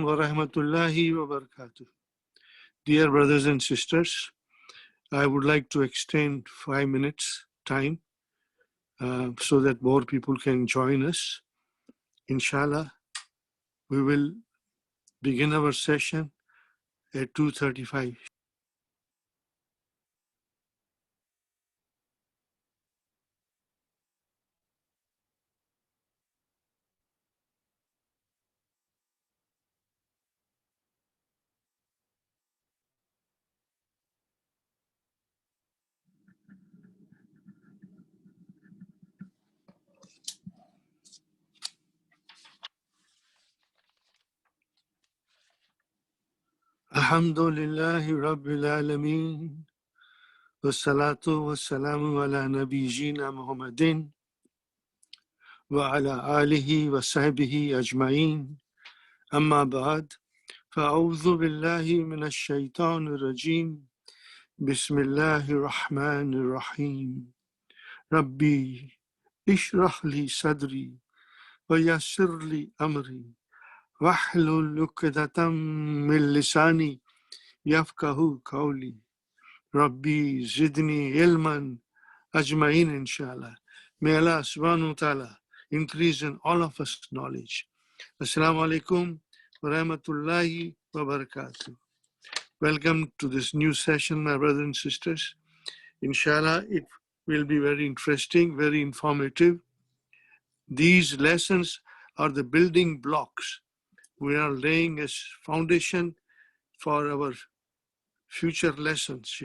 wa rahmatullahi wa barakatuh. Dear brothers and sisters, I would like to extend 5 minutes time so that more people can join us. Inshallah, we will begin our session at 2:35. Alhamdulillahi Rabbil Alameen. Wassalatu wassalamu ala nabiyyina Muhammadin wa ala alihi wa sahbihi ajma'in. Amma ba'd. فأعوذ بالله من الشيطان الرجيم. بسم الله الرحمن الرحيم. ربي اشرح لي صدري ويسر لي أمري واحلل عقدة من لساني يفقهوا قولي. ربي زدني علما أجمعين inshallah. May Allah subhanahu wa ta'ala increase in all of us knowledge. Assalamu alaikum wa rahmatullahi wa barakatuh. Welcome to this new session, my brothers and sisters. Inshallah, it will be very interesting, very informative. These lessons are the building blocks. We are laying a foundation for our future lessons,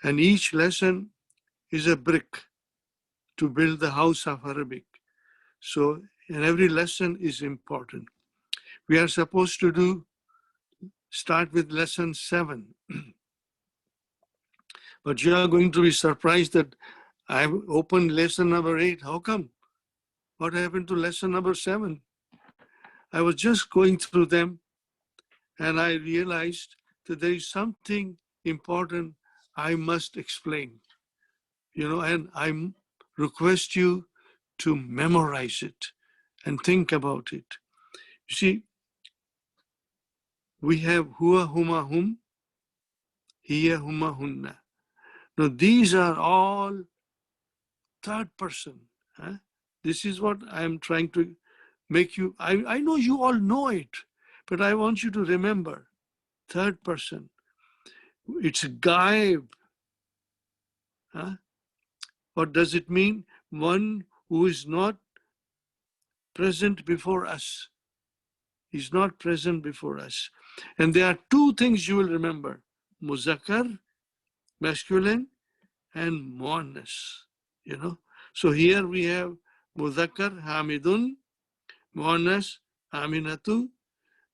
and each lesson is a brick to build the house of Arabic. So, and every lesson is important. We are supposed to start with lesson 7. But you are going to be surprised that I've opened lesson number 8. How come? What happened to lesson number 7? I was just going through them and I realized that there is something important I must explain. And I request you to memorize it and think about it. You see, we have huwa, huma, hum, hiya, huma, hunna. Now, these are all third person. This is what I'm trying to make you, I know you all know it, but I want you to remember, third person. It's gaib. What does it mean? One who is not present before us. He's not present before us. And there are two things you will remember. Muzakkar, masculine, and muannas. So here we have Muzakkar, Hamidun, muannas, Aminatu,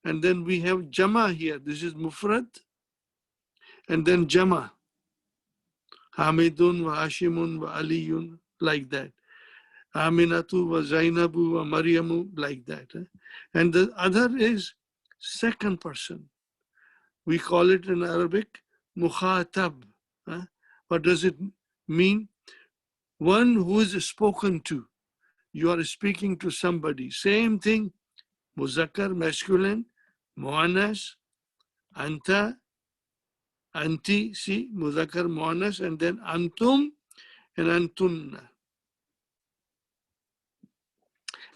and then we have Jama here. This is Mufrad, and then Jama. Hamidun wa Hashimun wa Aliyun, like that. Aminatu wa Zainabu wa Maryamu, like that. And the other is second person. We call it in Arabic, Mukhatab. What does it mean? One who is spoken to. You are speaking to somebody. Same thing, Muzakkar, masculine, Muannas, Anta, Anti, see, Muzakkar, Muannas, and then Antum and Antunna.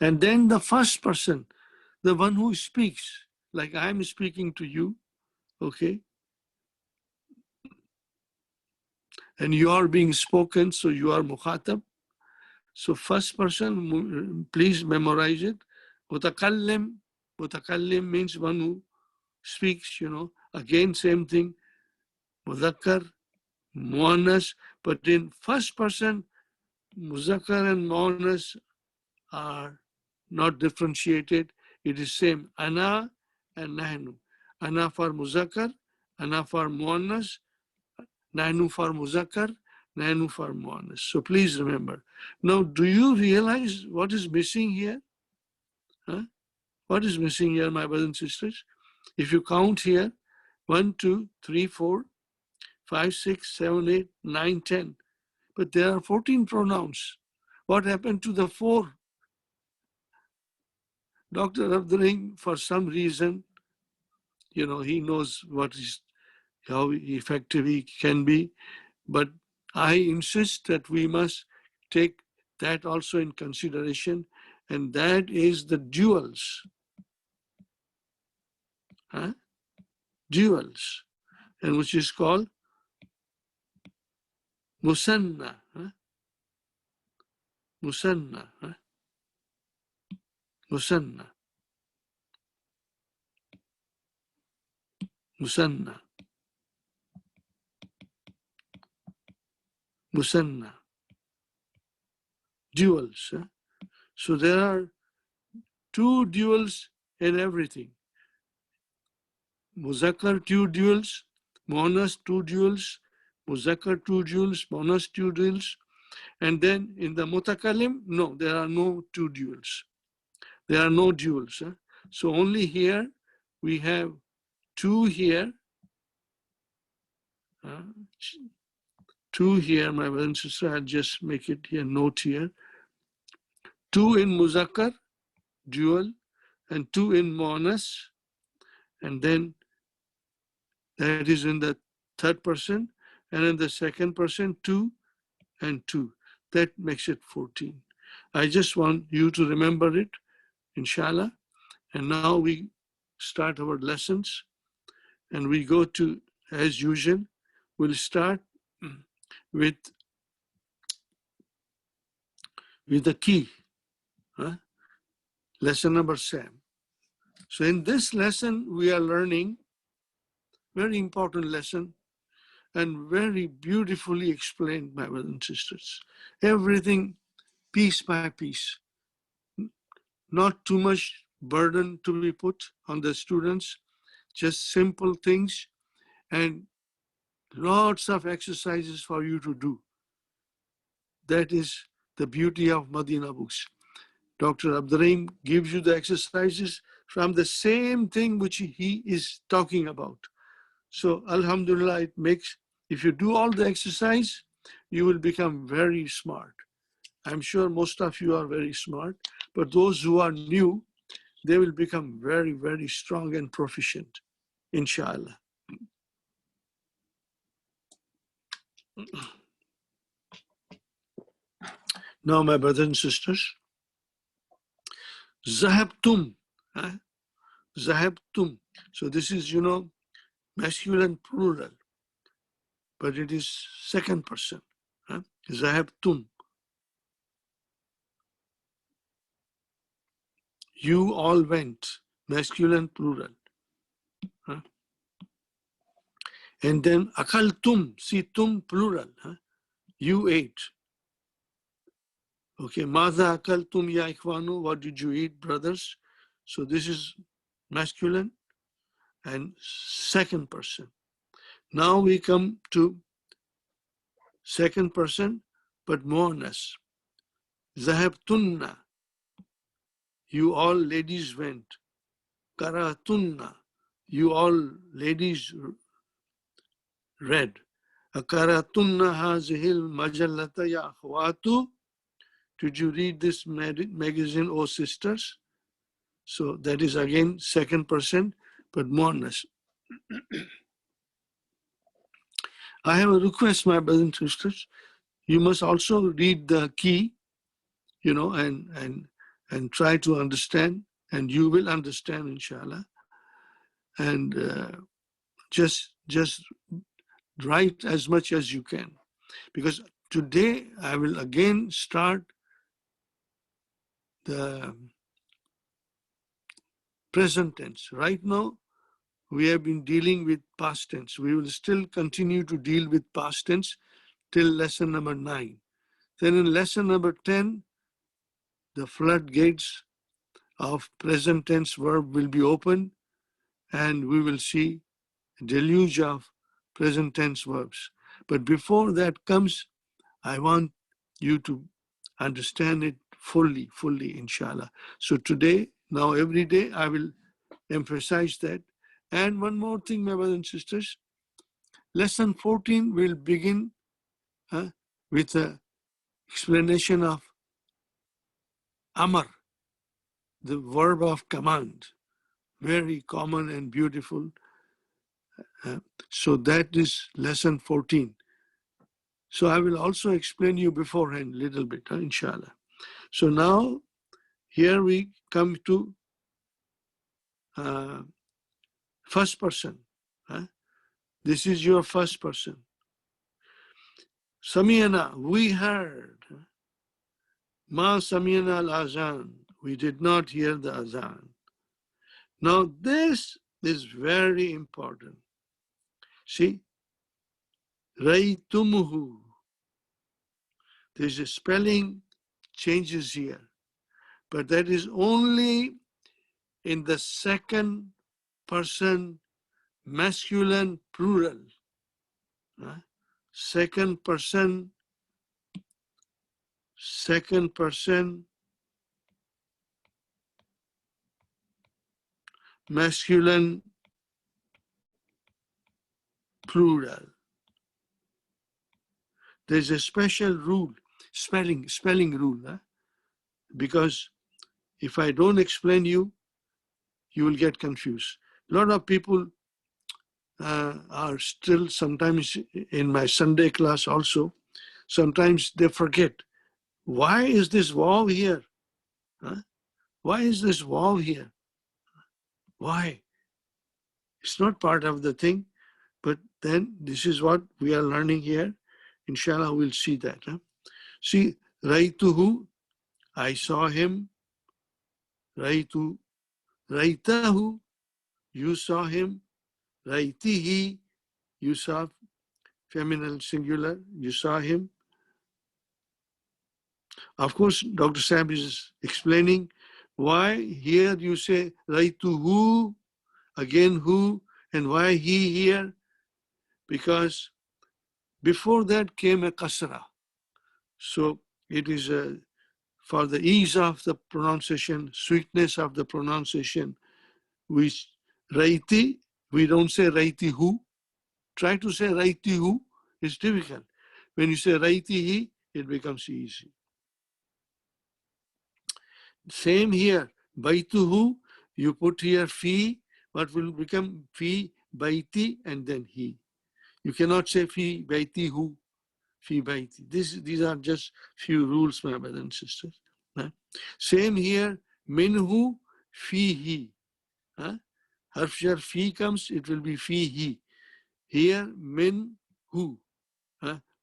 And then the first person, the one who speaks, like I'm speaking to you, okay? And you are being spoken, so you are Mukhatab. So first person, please memorize it. Mutakallim, mutakallim means one who speaks, Again, same thing. Muzakkar, muannas, but in first person, muzakkar and muannas are not differentiated. It is same. Ana and nahnu. Ana for muzakkar, ana for muannas, nahnu for muzakkar, nahnu for muannas. So please remember. Now, do you realize what is missing here? What is missing here, my brothers and sisters? If you count here, 1, 2, 3, 4, 5, 6, 7, 8, 9, 10. But there are 14 pronouns. What happened to the 4? Dr. Abduring, for some reason, he knows how effective he can be. But I insist that we must take that also in consideration, and that is the duals. Duals, and which is called musanna. Musanna. Musanna. Musanna. Musanna. Duals. So there are two duals in everything. Muzakkar, two duals. Muannas, two duals. Muzakkar, two duals. Muannas, two duals. And then in the mutakallim, no, there are no two duals. There are no duals. So only here we have two here. Two here, my brother and sister, I'll just make it here, note here. Two in muzakkar, dual, and two in muannas, and then that is in the third person, and in the second person, two and two. That makes it 14. I just want you to remember it, inshallah. And now we start our lessons, and we go to, as usual, we'll start with the key. Lesson number 7. So in this lesson, we are learning very important lesson and very beautifully explained, my brothers and sisters. Everything piece by piece. Not too much burden to be put on the students, just simple things and lots of exercises for you to do. That is the beauty of Madina books. Dr. Abdurrahim gives you the exercises from the same thing which he is talking about. So alhamdulillah, it makes, if you do all the exercise, you will become very smart. I'm sure most of you are very smart, but those who are new, they will become very, very strong and proficient, inshallah. Now, my brothers and sisters, zahabtum, zahabtum. So this is, masculine plural, but it is second person. Zahabtum. You all went, masculine plural. And then akaltum, situm plural. You ate. Okay, Madha akaltum ya ikhwanu, what did you eat, brothers? So this is masculine and second person. Now we come to second person, but muannas. Zahabtunna. You all ladies went. Karatunna. You all ladies read. Akaratunna hazihil majallata ya akhwatu. Did you read this magazine, O sisters? So that is again second person, but muannas. I have a request, my brothers and sisters. You must also read the key, and try to understand, and you will understand, inshallah. And just write as much as you can, because today I will again start the present tense. Right now, we have been dealing with past tense. We will still continue to deal with past tense till lesson number 9. Then in lesson number 10, the floodgates of present tense verb will be open, and we will see a deluge of present tense verbs. But before that comes, I want you to understand it fully, inshallah. So today, now every day, I will emphasize that. And one more thing, my brothers and sisters, lesson 14 will begin with an explanation of amar, the verb of command, very common and beautiful. So that is lesson 14. So I will also explain you beforehand a little bit, inshallah. So now here we come to first person. This is your first person. Samiyana, we heard. Ma samiyana al-azan. We did not hear the azan. Now this is very important. See, raytumuhu. There's a spelling changes here, but that is only in the second person masculine plural. Second person masculine plural. There's a special rule, spelling rule, because if I don't explain you, you will get confused. A lot of people are still sometimes in my Sunday class also, sometimes they forget. Why is this waw here? Why is this waw here? Why? It's not part of the thing, but then this is what we are learning here. Inshallah, we'll see that. See, Raituhu, I saw him. Raitahu, you saw him. Raitihi, you saw feminine singular, you saw him. Of course, Dr. Sam is explaining why here you say Raituhu, again who, and why he here, because before that came a kasra. So it is for the ease of the pronunciation, sweetness of the pronunciation, which Raiti, we don't say Raitihu. Try to say Raitihu, it's difficult. When you say Raitihi, it becomes easy. Same here, Baituhu, you put here fi, what will become fi, baiti, and then he. You cannot say fi, baitihu, fi, baiti. These are just few rules, my brothers and sisters. Same here, minhu, fihi. Harf jar fi comes, it will be fihi. Here, min, hu.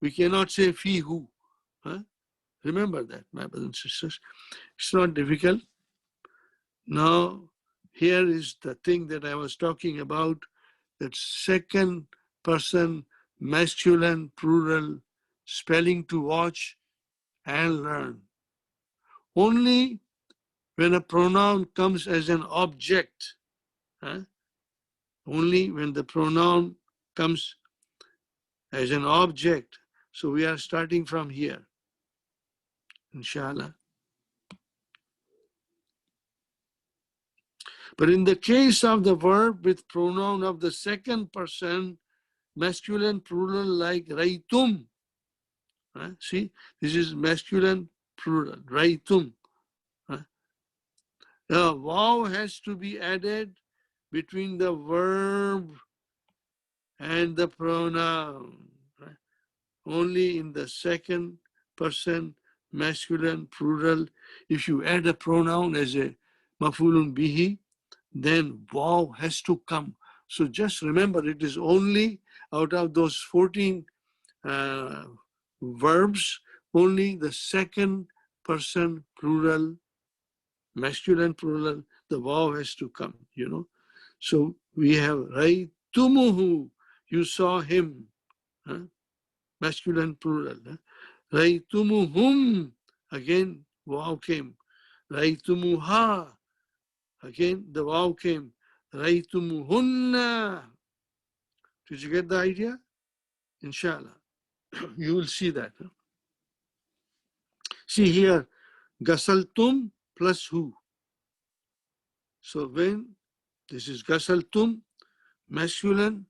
We cannot say fi, hu. Remember that, my brothers and sisters. It's not difficult. Now, here is the thing that I was talking about, that second person masculine plural spelling to watch and learn. Only when a pronoun comes as an object, only when the pronoun comes as an object. So we are starting from here, inshallah. But in the case of the verb with pronoun of the second person, masculine plural like raitum, see, this is masculine plural, raitum. The waw has to be added between the verb and the pronoun. Only in the second person masculine plural. If you add a pronoun as a mafulun bihi, then waw has to come. So just remember, it is only out of those 14 verbs, only the second person plural, masculine plural, the waw has to come, So we have Raitumuhu, you saw him, masculine plural. Raitumuhum, again, waw came. Raitumuha, again, the waw came. Raitumuhunna. Did you get the idea? Inshallah. You will see that. See here, gasaltum plus hu. So when this is gasaltum, masculine,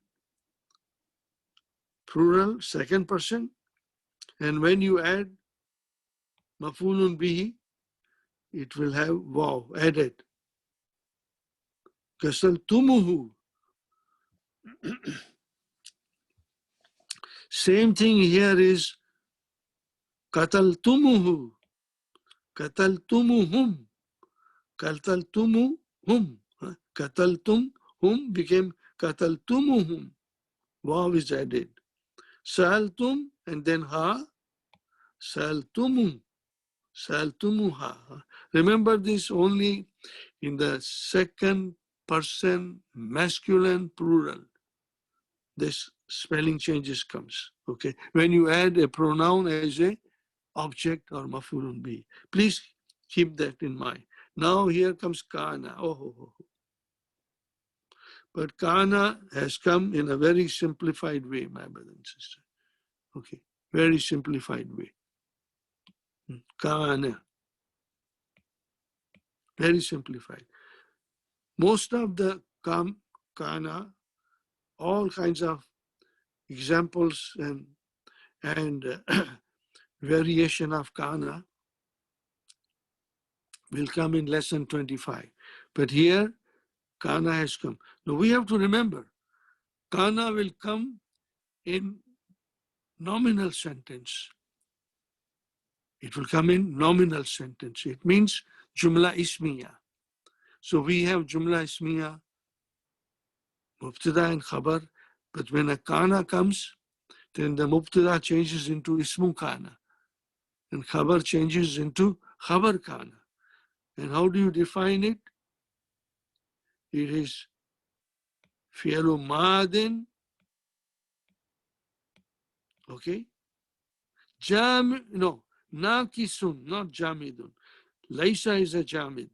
plural, second person, and when you add mafulun bihi, it will have waw added. Gasaltumuhu. Same thing here is qataltumuhu, qataltumuhum, qataltumuhum. Qataltumhum became qataltumuhum. Waw is added. Sa'altum and then ha, sa'altumu, sa'altumuha. Remember this only in the second person masculine plural. This spelling changes comes. Okay. When you add a pronoun as a object or maf'ulun bi. Please keep that in mind. Now here comes kana. Oh. But kana has come in a very simplified way, my brother and sister. Okay. Very simplified way. Kana. Very simplified. Most of the kana, all kinds of examples and variation of kana will come in lesson 25. But here, kana has come. Now we have to remember, kana will come in nominal sentence. It will come in nominal sentence. It means jumla ismiya. So we have jumla ismiya, mubtada and khabar. But when a kana comes, then the mubtada changes into ismu kana. And khabar changes into khabar kana. And how do you define it? It is fi'lu madin, okay? Nakisun, not jamidun. Laysa is a jamid.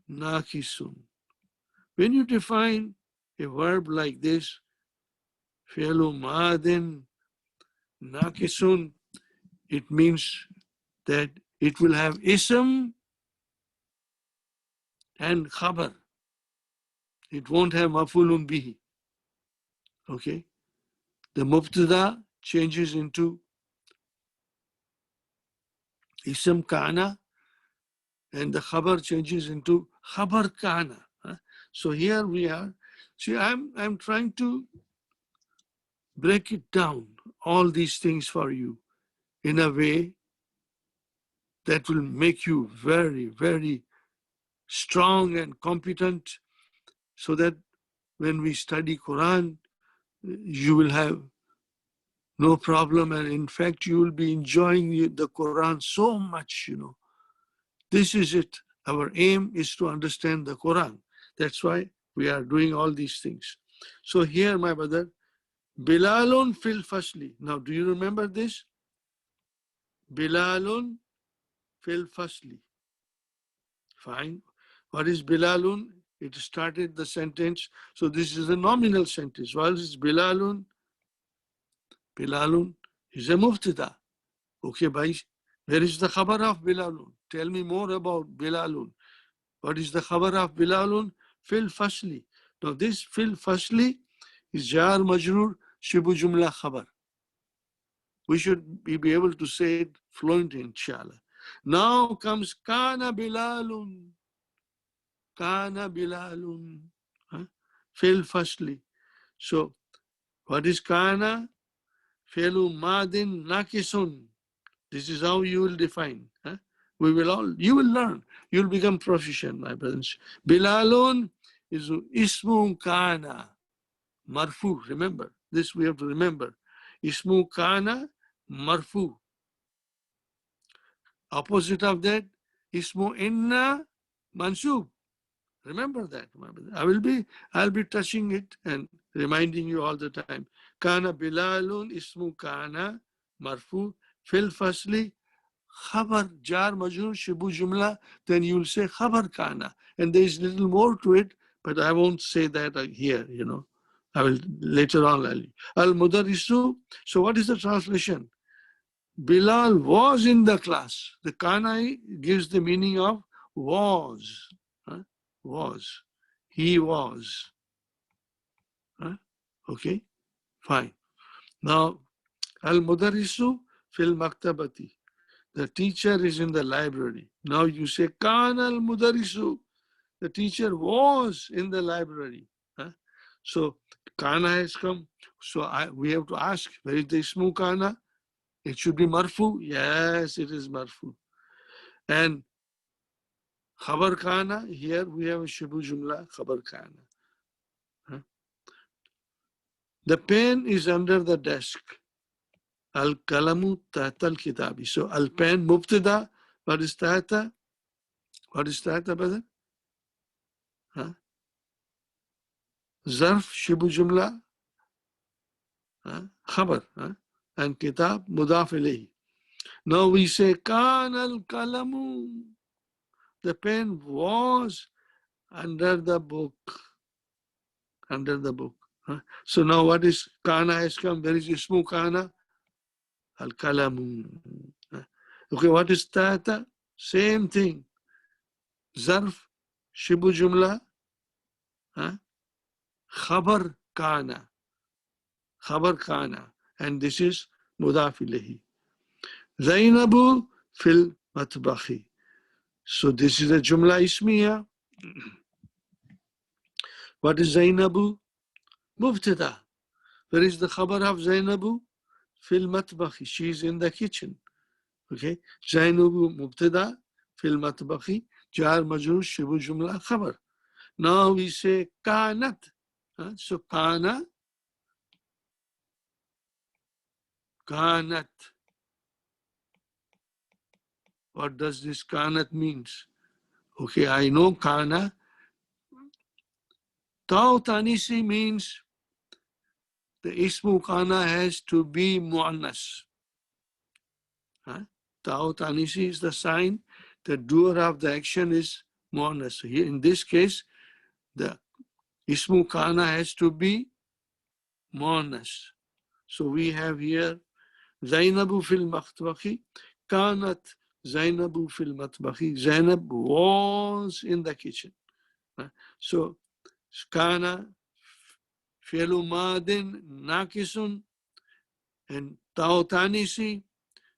Nakisun. When you define a verb like this, fi'lu madin, nakisun, it means that it will have ism and khabar. It won't have maf'ulun bihi. Okay? The mubtada changes into ism kana and the khabar changes into khabar kana. So here we are. See, I'm trying to break it down, all these things for you in a way that will make you very, very strong and competent so that when we study Quran, you will have no problem. And in fact, you will be enjoying the Quran so much, This is it. Our aim is to understand the Quran. That's why we are doing all these things. So here, my brother, Bilalun fil fasli. Now, do you remember this? Bilalun fil fasli. Fine. What is Bilalun? It started the sentence. So this is a nominal sentence. While it's Bilalun is a mubtada. Okay, bhai. Where is the khabar of Bilalun? Tell me more about Bilalun. What is the khabar of Bilalun? Fil fasli. Now this fil fasli is jar majrur shibu jumla khabar. We should be able to say it fluently, inshallah. Now comes kana Bilalun. Kana Bilalun. Fil fasli. So what is kana? Fi'lu madin nakisun. This is how you will define. You will learn. You'll become proficient, my brothers. Bilalun is ismu kana. Marfu. Remember, this we have to remember. Ismu kana marfu. Opposite of that, ismu inna mansub. Remember that, my brother. I'll be touching it and reminding you all the time. Kana Bilalun ismu kana marfu fil fasli khabar jar majrur shibu jumla. Then you'll say khabar kana, and there is little more to it, but I won't say that here. I will later on. Al mudarisu. So what is the translation? Bilal was in the class. The kana gives the meaning of was. Was. He was. Okay, fine. Now, al-mudarisu fil maktabati. The teacher is in the library. Now you say, kana al-mudarisu. The teacher was in the library. Huh? So kana has come. So we have to ask, where is the ismu kana? It should be marfu. Yes, it is marfu. And khabar kana, here we have a shibu jumla, khabar kana. Huh? The pen is under the desk. Al kalamu tahta al kitabi. So al pen mubtada. What is tahta? What is tahta, brother? Huh? Zarf, shibu jumla, khabar. And kitab, mudaf ilayhi. Now we say, kan al kalamu. The pen was under the book. Under the book. So now what is kana has come? Where is ismu kana? Al kalamu. Okay, what is tahta? Same thing. Zarf, shibu jumla, khabar kana. Khabar kana. And this is mudaf ilayhi. Zainabu fil matbakhi. So this is a jumla ismiya. What is Zainabu? Mubtada. Where is the khabar of Zainabu? Fil matbakhi. She is in the kitchen. Okay. Zainabu mubtada fil matbakhi. Jar majrur shibu jumla khabar. Now we say kanat. So kana, kanat. What does this kanat means? Okay, I know kana. Tau tanisi means the ismu kana has to be muannas. Tau tanisi is the sign. The doer of the action is muannas. So here in this case, the ismu kana has to be muannas. So we have here Zainabu fil matbakhi. Kanat Zainabu fil matbakhi. Zainab was in the kitchen. So kana fi'lu madin nakisun and tau tanisi.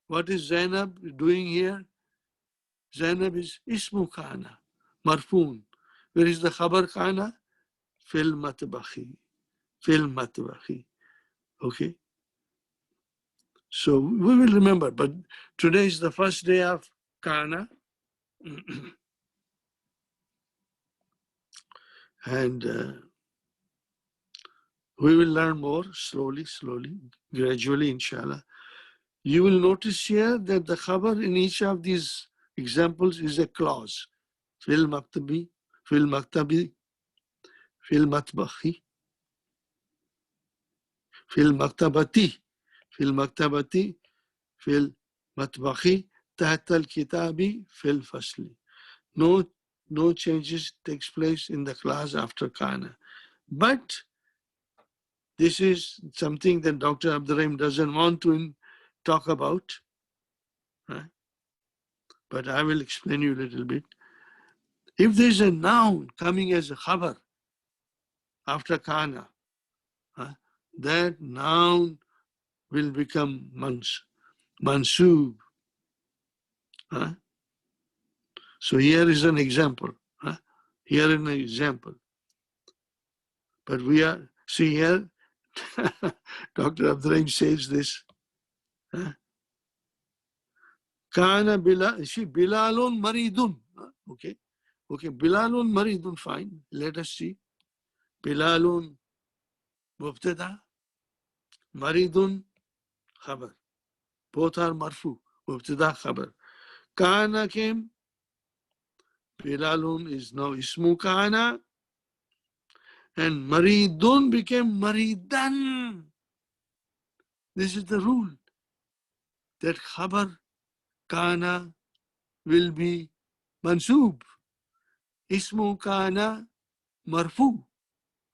What is Zainab doing here? Zainab is ismu kana, marfoon. Where is the khabar kana? Fil matbakhi. Fil matbakhi. Okay. So we will remember, but today is the first day of kana. And we will learn more slowly, gradually, inshallah. You will notice here that the khabar in each of these examples is a clause. Fil maktabi, fil maktabi, fil matbakhi, fil maktabati, fil maktabati, fil matbakhi, tahta al-kitabi, fil fasli. No changes takes place in the class after kana. But this is something that Dr. Abdurrahim doesn't want to talk about. But I will explain you a little bit. If there's a noun coming as a khabar after kana, that noun will become mansoob. So here is an example. Here is an example. But we are, see here, Dr. Abdurrahim says this. Kana Bilalun maridun. Okay. Okay, Bilalun maridun, fine. Let us see. Bilalun mubtada, maridun khabar. Both are marfu. Mubtada khabar. Kana came. Bilalun is now ismu kana. And maridun became maridan. This is the rule. That khabar kana will be mansoob. Ismu kana marfu.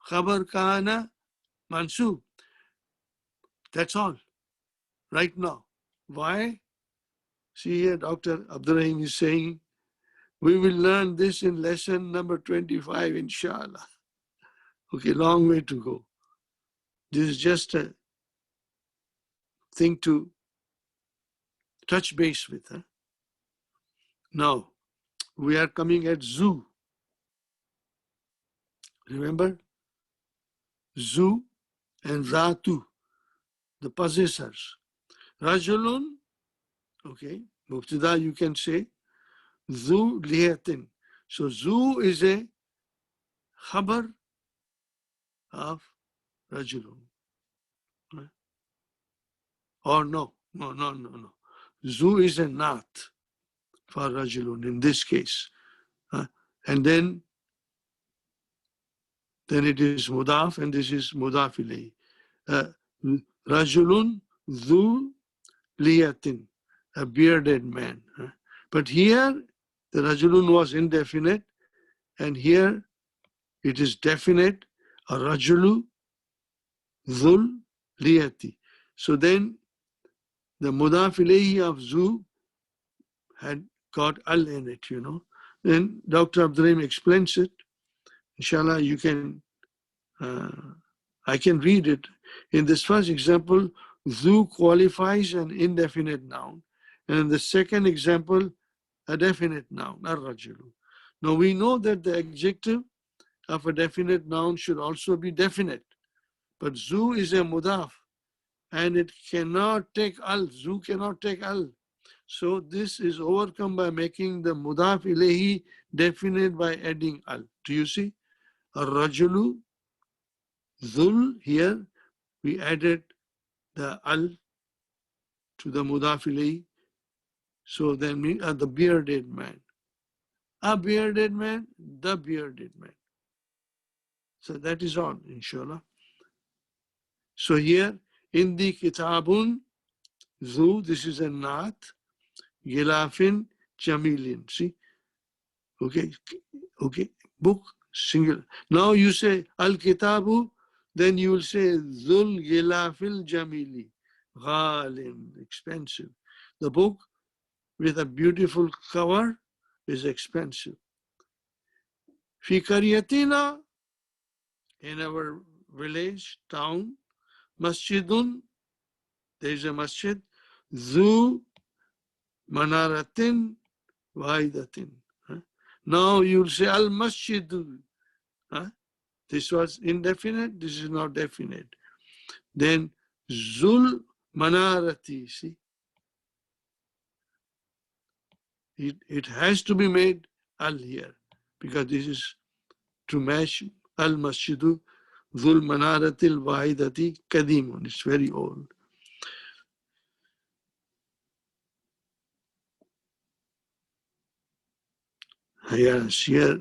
Khabar kana mansoob. That's all. Right now. Why? See here, Dr. Abdurrahim is saying, we will learn this in lesson number 25, inshallah. Okay, long way to go. This is just a thing to touch base with. Now, we are coming at zoo. Remember? Zu and Zatu, the possessors. Rajulun, okay, Mubtada you can say, Zu liyatin. So Zu is a khabar of Rajulun. Or no. Zu is a naat for Rajulun in this case. And then it is Mudaf and this is Mudaf ilayhi. Rajulun Zu liyatin, a bearded man. But here the Rajulun was indefinite and here it is definite, a Rajulu Zul liyati. So then the Mudaf ilayhi of Zu had got al in it, Then Dr. Abdurrahim explains it. Inshallah, you can, I can read it. In this first example, Zu qualifies an indefinite noun. And in the second example, a definite noun, ar-rajulu. Now we know that the adjective of a definite noun should also be definite. But Zu is a mudaf and it cannot take al. Zu cannot take al. So this is overcome by making the mudaf ilayhi definite by adding al. Do you see? Ar-rajulu, Zul, here we added the al to the mudaf ilayhi. So then we are the bearded man. A bearded man, the bearded man. So that is all, inshallah. So here, in the kitabun, Zu, this is a naat, gilafin, jamilin. See? Okay, book, singular. Now you say al-kitabu, then you will say Zul gilafil jamili, ghalin, expensive. The book with a beautiful cover is expensive. Fi karyatina, in our village, town, masjidun, there is a masjid, Zu manaratin wahidatin. Now you'll say al masjidu. This was indefinite, this is now definite. Then Zul manarati, see? It has to be made al here because this is to match al masjidu Zul manaratil wahidati kadimun. It's very old. Yes, here,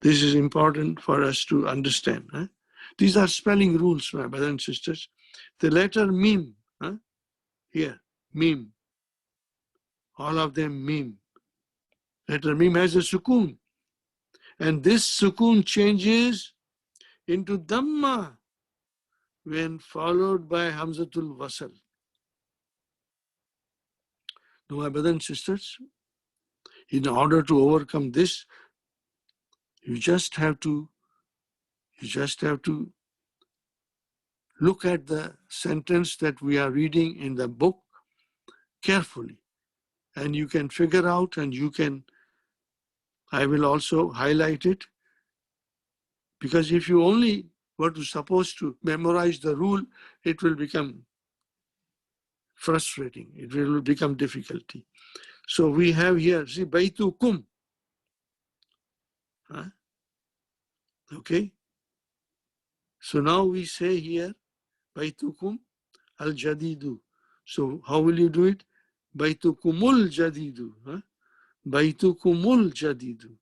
this is important for us to understand. These are spelling rules, my brothers and sisters. The letter mim, here, mim, all of them mim. Letter mim has a sukoon. And this sukoon changes into dhamma when followed by hamzatul wasal. Now, my brothers and sisters, in order to overcome this, you just have to look at the sentence that we are reading in the book carefully. And you can figure out and I will also highlight it. Because if you only were supposed to memorize the rule, it will become frustrating. It will become difficulty. So we have here, see, Baitukum. Okay. So now we say here, Baitukum al-Jadidu. So how will you do it? Baitukumul Jadidu. Baitukumul Jadidu.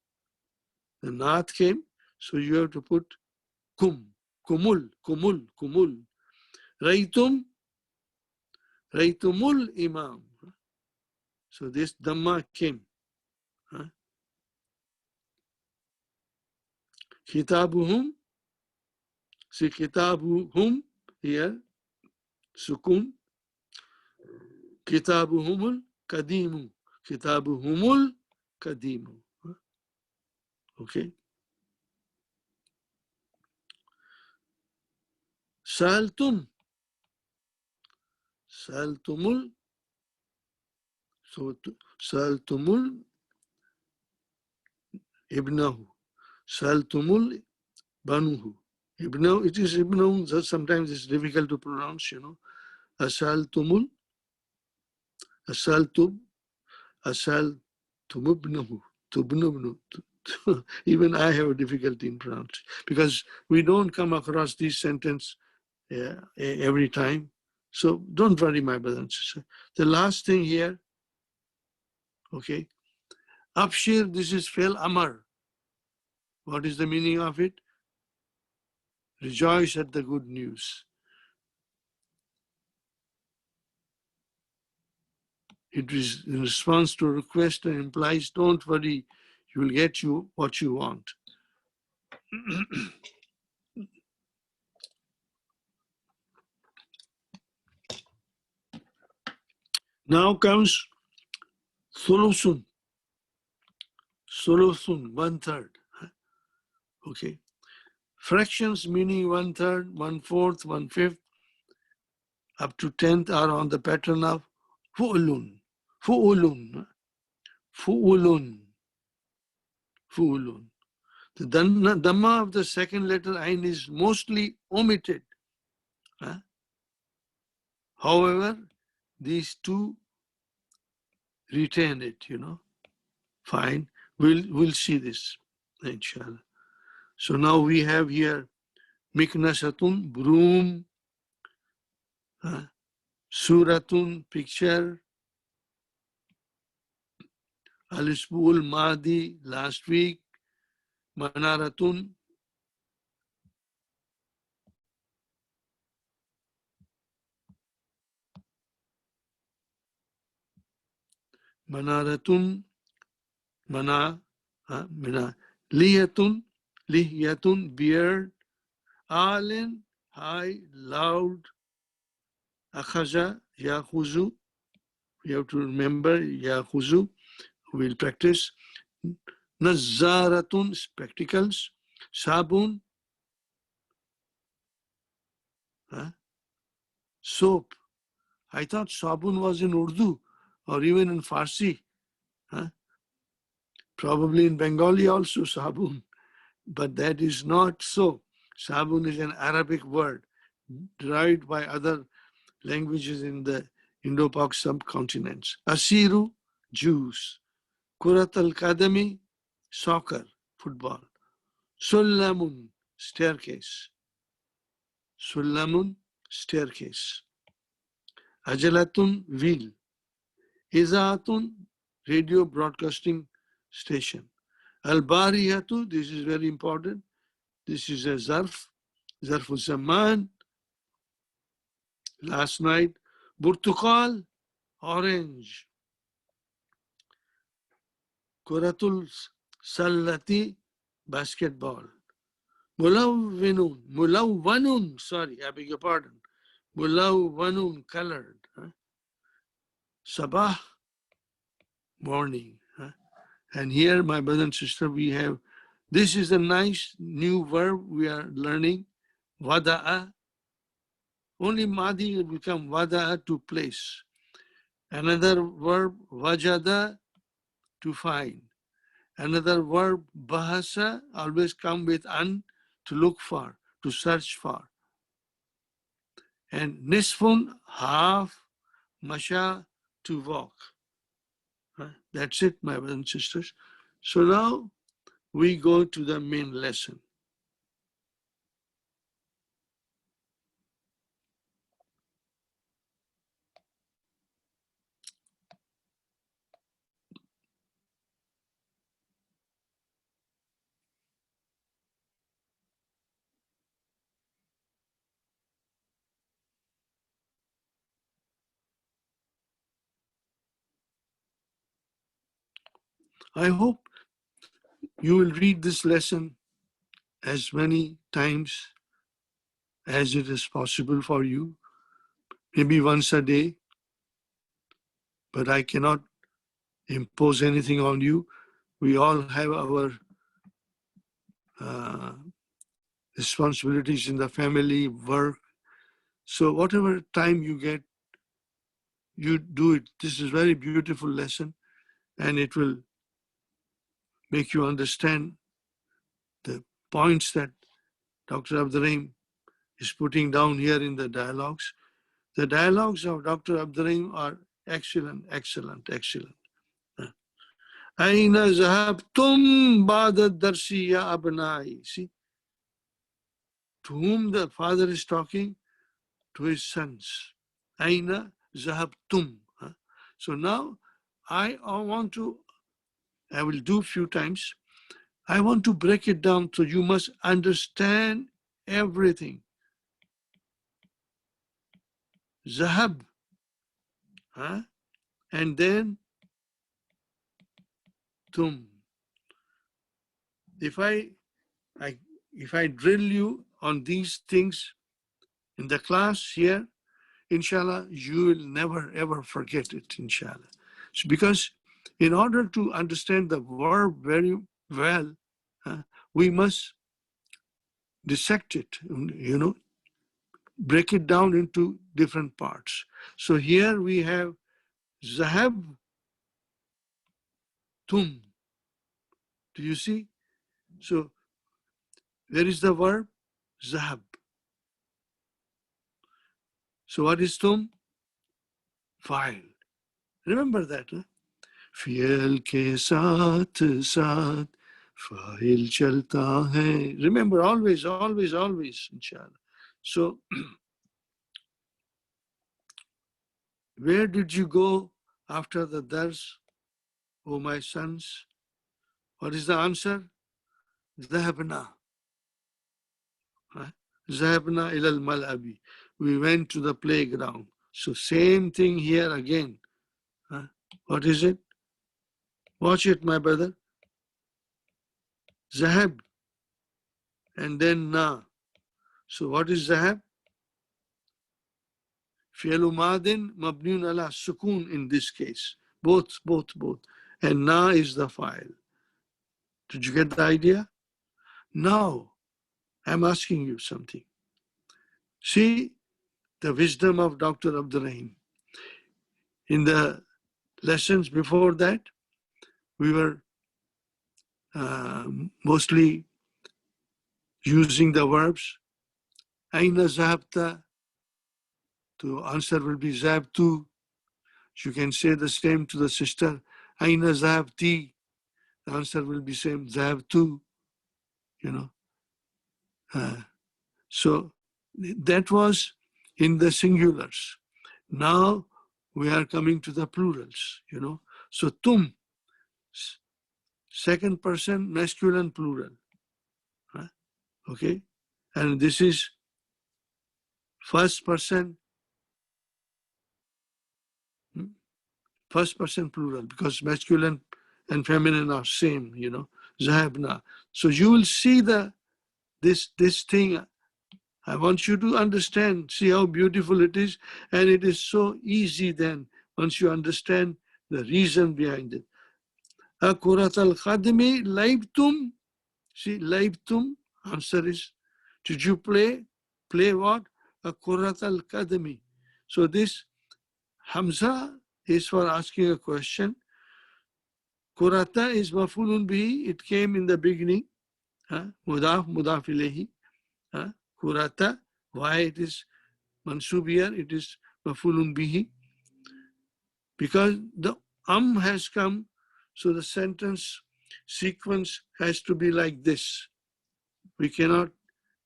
The naat came, so you have to put kum, kumul. Raitumul imam. So this dhamma came. Kitabuhum. See kitabuhum here, sukun. Kitabuhumul kadimu. Kitabuhumul kadimu. Okay. Saltumul. So Saltumul ibnahu. Saltumul banuhu. Ibnu, it is Ibnu, sometimes it's difficult to pronounce, Asal tumul, asal tub, asal tumubnuhu, tubnubnu. Even I have a difficulty in pronouncing because we don't come across these sentences every time. So don't worry, my brother and sister. The last thing here, okay, Abshir, this is Fail Amar. What is the meaning of it? Rejoice at the good news. It is in response to a request and implies, don't worry, you will get you what you want. Now comes Solusun. Solusun, 1/3. Okay. Fractions meaning 1/3, 1/4, 1/5, up to 10th are on the pattern of fu'ulun. Fu'ulun. Fu'ulun. Fu'ulun. The Dhamma of the second letter Ain is mostly omitted. However, these two retain it, Fine. We'll see this, inshallah. So now we have here Miknasatun, broom, Suratun, picture, Al-Isbul Madi, last week, Manaratun, Manaratun, Liyatun, Lihyatun, beard, Alin, high, loud, Akhaza, Yahuzu, you have to remember Yahuzu, we'll practice. Nazaratun, spectacles, Sabun, soap. I thought Sabun was in Urdu or even in Farsi. Probably in Bengali also Sabun, but that is not so. Sabun is an Arabic word derived by other languages in the Indo-Pak subcontinents. Asiru, Jews. Kurat al-Kadami, soccer, football. Sullamun, staircase. Sullamun, staircase. Ajalatun, wheel. Izaatun, radio broadcasting station. Al-Bariyatu, this is very important. This is a zarf, zarful zaman. Last night, Burtukal, orange. Kuratul Sallati, basketball. Mulawwanun, sorry, I beg your pardon. Mulawwanun, colored. Sabah, morning. And here, my brother and sister, we have, this is a nice new verb we are learning, wada'a. Only Madi will become wada'a, to place. Another verb, wajada, to find. Another verb, bahasa, always come with an, to look for, to search for. And nisfun, half, masha, to walk. That's it, my brothers and sisters. So now we go to the main lesson. I hope you will read this lesson as many times as it is possible for you, maybe once a day, but I cannot impose anything on you. We all have our responsibilities in the family, work. So whatever time you get, you do it. This is a very beautiful lesson, and it will make you understand the points that Dr. Abdurrahim is putting down here in the dialogues. The dialogues of Dr. Abdurrahim are excellent, excellent, excellent. أين ذهبتم بعد الدرس يا أبنائي? See, to whom the father is talking? To his sons. أين ذهبتم? So now I will do a few times. I want to break it down so you must understand everything. Zahab, and then tum. If I drill you on these things in the class here, inshallah, you will never ever forget it, inshallah. So because in order to understand the verb very well, we must dissect it, break it down into different parts. So here we have zahab tum. Do you see? So where is the verb? Zahab. So what is tum? File. Remember that. Fi'al ke saath saath fa'il chalta hai. Remember, always, always, always, inshallah. So where did you go after the dars, O my sons? What is the answer? ذهبنا. ذهبنا إلى الملعب. We went to the playground. So same thing here again. What is it? Watch it, my brother. Zahab. And then na. So what is zahab? Fi'lu madin mabniun ala sukun in this case. Both. And na is the file. Did you get the idea? Now, I'm asking you something. See the wisdom of Dr. Abdurrahim. In the lessons before that, we were mostly using the verbs. Aina zahabta. To answer will be zabtu. You can say the same to the sister. Aina zabti. The answer will be same zabtu. So that was in the singulars. Now we are coming to the plurals. So tum, second person masculine plural. Okay, and this is first person plural because masculine and feminine are same. Zahabna. So you will see this thing. I want you to understand, see how beautiful it is, and it is so easy then once you understand the reason behind it. Akurat al-khadmi laibtum. See, laibtum, answer is, did you play? Play what? Akurat al-khadmi. So this Hamza is for asking a question. Kurata is mafulun bihi. It came in the beginning. Mudaf ilayhi. Kurata. Why it is mansub here? It is mafulun bihi. Because the has come, so the sentence sequence has to be like this. We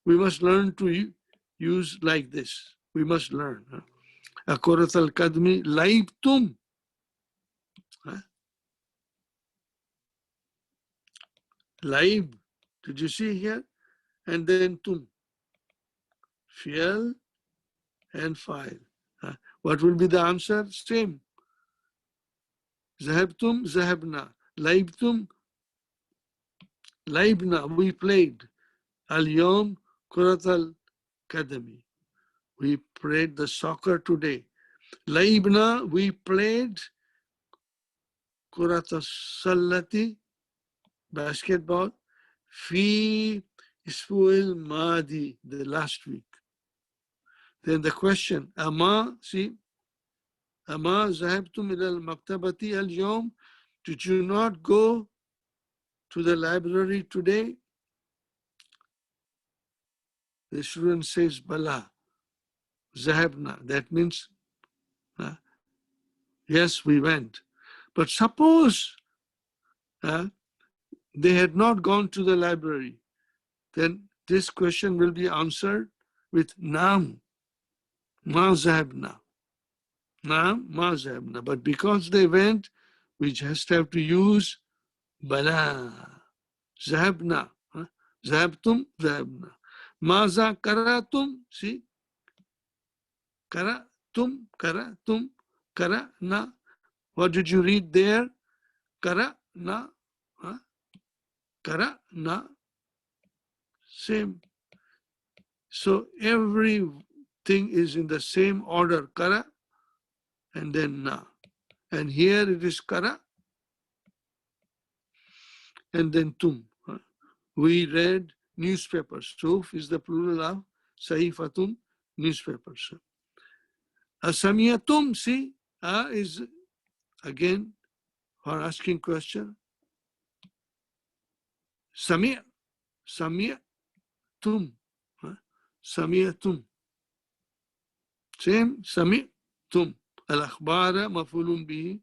must learn to use like this. We must learn. Akurat al-kadmi laibtum. Laib. Did you see here? And then tum. Fi'al and fa'il. What will be the answer? Same. Zahabtum, zahabna. Laibtum, laibna. We played. Al-yawm, kurat al-kadami. We played the soccer today. Laibna, we played kurat al-sallati, basketball. Fi isfuil madi, the last week. Then the question, Ama, see, Ama zahabtum ila al-maktabati al-yawm. Did you not go to the library today? the student says Bala, Zahabna. That means, yes, we went. But suppose they had not gone to the library, then this question will be answered with Naam, Ma Zahabna. Naam, Ma Zahabna. But because they went, we just have to use Bala, Zahabna. Zahabtum, Zahabna. Maza Karatum, see? Karatum, Karatum, Karana. What did you read there? Karana, Karana. Same. So everything is in the same order, Kara and then Na. And here it is Kara and then Tum. We read newspapers. Suf is the plural of Sahifatun, newspapers. Asamiyatum, see, is again for asking question. Samia, Samia Tum, Samia Tum. Same, Sami Tum. الأخبار مفعول به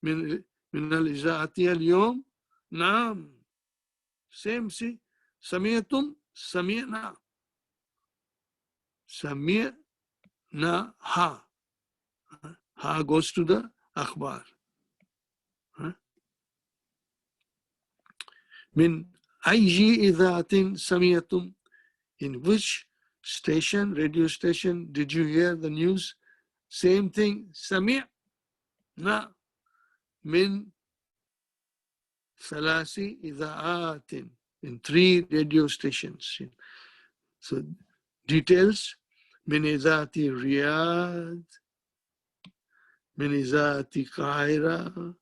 من الإذاعة اليوم. نعم. Same, see. سمعتم سمعنا. سمعنا ha. Ha goes to the أخبار. من أي إذاعة سمعتم? In which station, radio station, did you hear the news? Same thing. سمعنا من ثلاث إذاعات. In 3 radio stations. So details. من إذاعة رياض, من إذاعة القاهرة,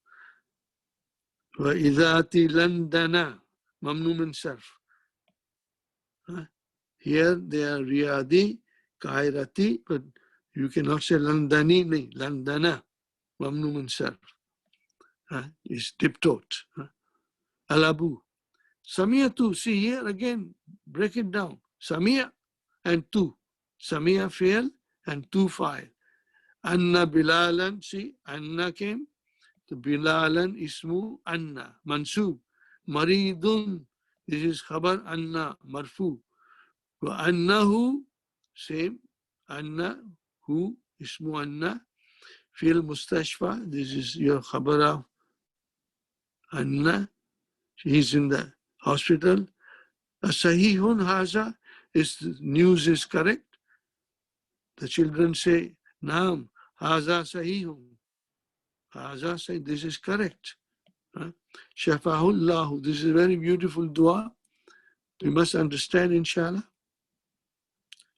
وإذاعة لندن. ممنوع من صرف. Here they are Riyadi, Kahirati, but you cannot say Landani, nahi, Landana. Mamnu min sarf. Is tiptoed. Alabu. Samia tu, see here again, break it down. Samia and tu. Samia fail and tu file. Anna Bilalan, see, Anna came. The Bilalan ismu Anna, Mansub. Maridun, this is Khabar Anna, Marfu. وأنه same أن who اسمه أن في المستشفى, this is your خبر of أن he's in the hospital. صحيح هذا, is the news is correct? The children say نعم هذا صحيح. هذا say this is correct. شفاه الله, this is a very beautiful dua. We must understand, inshallah.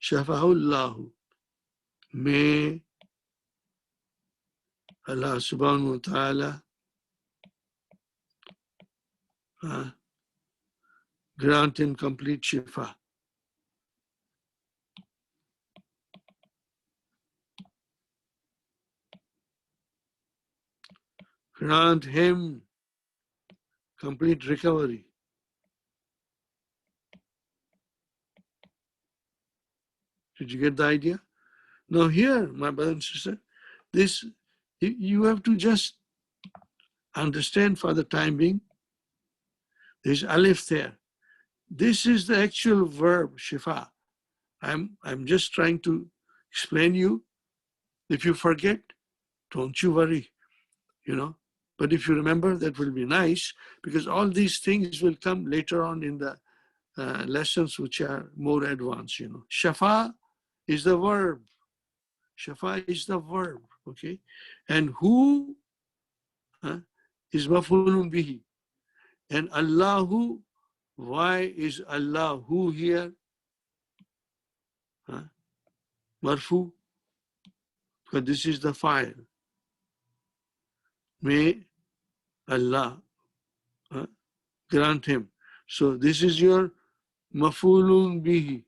Shafahullahu. May Allah subhanahu wa ta'ala grant him complete shifa. Grant him complete recovery. Did you get the idea? Now here, my brother and sister, this, you have to just understand for the time being. There's alif there. This is the actual verb, shifa. I'm just trying to explain you. If you forget, don't you worry, But if you remember, that will be nice, because all these things will come later on in the lessons which are more advanced, Shafa is the verb. Shafa is the verb, okay? And who is maf'ulun bihi. And Allahu, why is Allahu here? Marfu, because this is the file. May Allah grant him. So this is your maf'ulun bihi.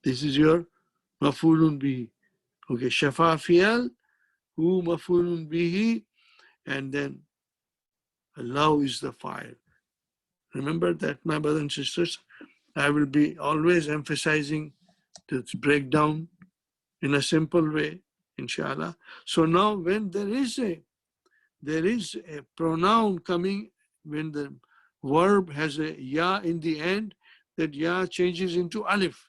This is your maf'ulun bihi. Okay, shafa fi'al, who maf'ulun bihi, and then Allah is the file. Remember that, my brothers and sisters? I will be always emphasizing the breakdown in a simple way, inshallah. So now when there is a pronoun coming, when the verb has a ya in the end, that ya changes into alif.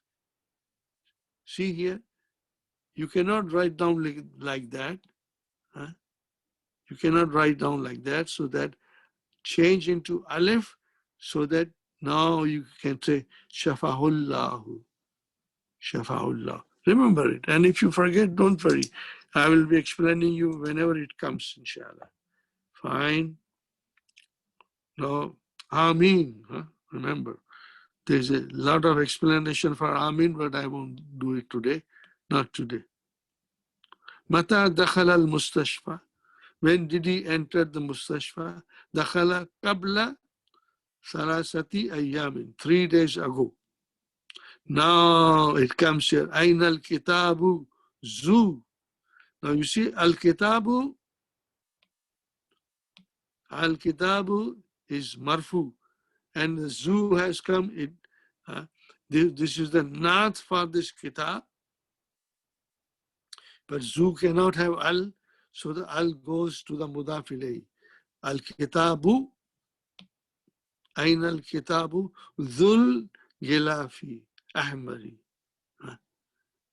See here, you cannot write down like that. Huh? You cannot write down like that, so that change into alif, so that now you can say shafahullahu, shafahullah. Remember it, and if you forget, don't worry. I will be explaining you whenever it comes, inshallah. Fine. Now, Ameen, huh? Remember, there's a lot of explanation for Ameen, but I won't do it today. Not today. Mata dakhala al-mustashfa. When did he enter the mustashfa? Dakhala qabla salasati ayyamin. 3 days ago. Now it comes here. Aina al-kitabu zu. Now you see al-kitabu. Al-kitabu is marfu. And the zu has come. This is the naat for this kitab. But zu cannot have al. So the al goes to the mudaf ilayhi. Al-kitabu. Aina al-kitabu dhul gilafi ahmari.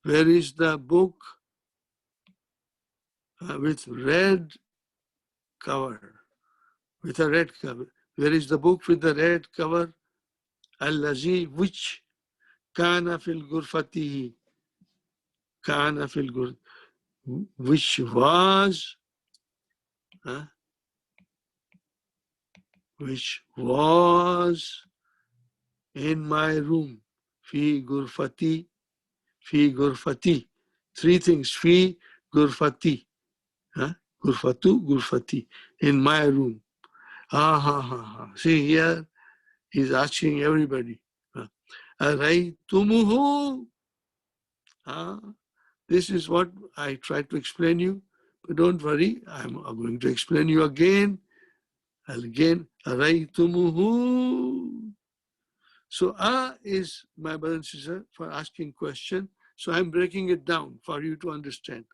Where is the book with red cover? With a red cover. Where is the book with the red cover? Allazi, which kana fil gurfatihi. Kana fil gur, which was, which was in my room. Fi gurfati, fi gurfati. 3 things. Fi gurfati. Gurfatu, gurfati. In my room. See here, he's asking everybody. Araytumuhu. This is what I tried to explain you. But don't worry, I'm going to explain you again. Again, Araytumuhu. So is, my brother and sister, for asking question. So I'm breaking it down for you to understand.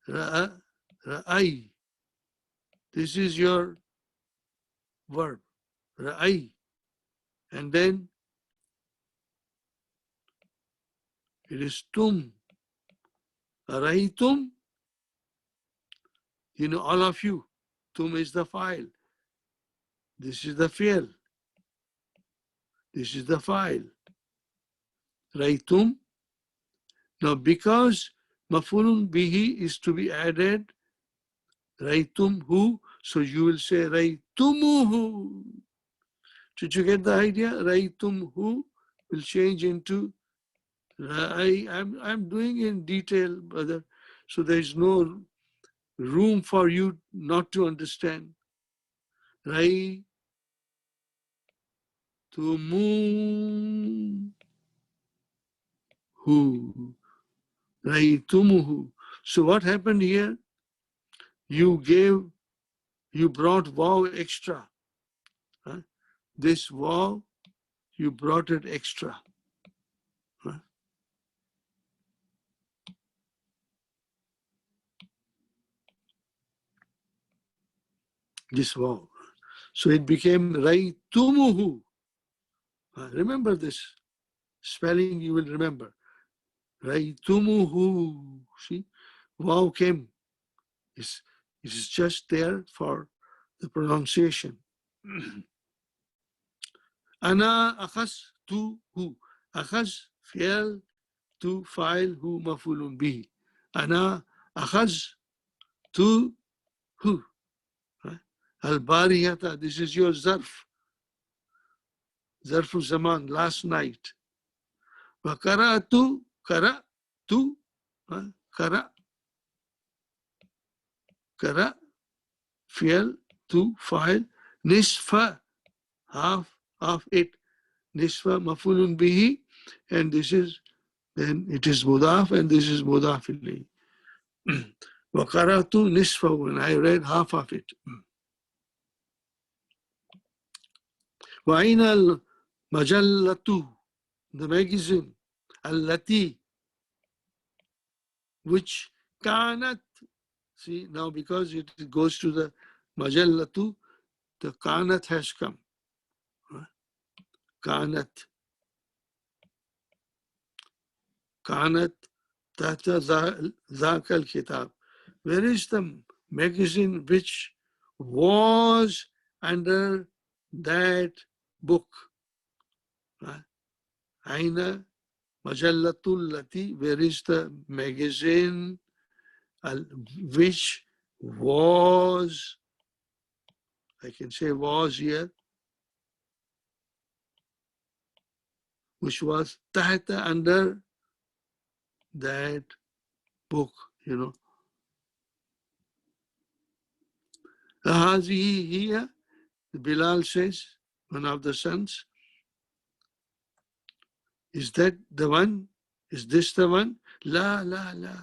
Ra'ay. This is your verb. Ra'ay. And then it is tum. Araytum. You know, all of you. Tum is the file. This is the fi'l. This is the file. Raytum. Now, because mafulun bihi is to be added, raytum hu, so you will say raytumuhu. Did you get the idea? Raytum hu will change into I'm doing in detail, brother. So there is no room for you not to understand. Raytumu. Raytumuhu. So what happened here? You brought waw extra. This waw, you brought it extra. This waw. So it became raytumuhu. Remember this spelling, you will remember. Raytumuhu. See, waw came. It is just there for the pronunciation. Ana akhaztuhu. Akhaz, fi'l, tu, fa'il, hu, maf'ulun bihi. Ana akhaztuhu. Al-bariyata, this is your zarf. Zarfu zaman, last night. Wa qara'tu, qara, fi'l, tu, fa'il, nisfa, half it. Nisfa mafulun bihi, and this is, then it is mudaf, and this is mudaf ilayhi. Wa qara'tu nisfa, when I read half of it. Wa aina Majallatu, the magazine, allati, which kanat, see now because it goes to the majallatu, the kanat has come. Kanat, kanat, tata zakal kitab. Where is the magazine which was under that book? Aina majallatul lati, where is the magazine which was, I can say was here, which was tahta, under that book, you know. Hazihi here, Bilal says, one of the sons, is that the one? Is this the one? La, la, la.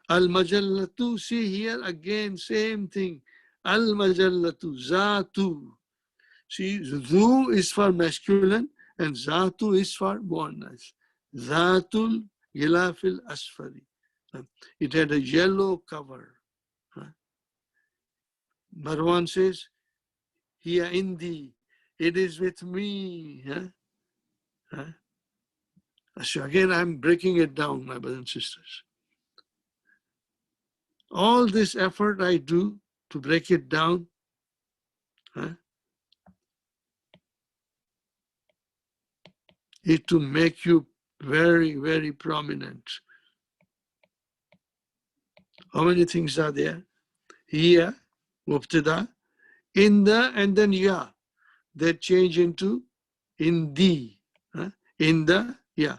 Al-majallatu, see here again, same thing. Al-majallatu, zatu. See, zu is for masculine and zatu is for muannas. Zatul gilafil asfari. It had a yellow cover. Marwan says, here indi, it is with me. So again, I'm breaking it down, my brothers and sisters. All this effort I do to break it down, is to make you very, very prominent. How many things are there? Here, mubtada, in the, and then ya. That change into in the. In the, yeah.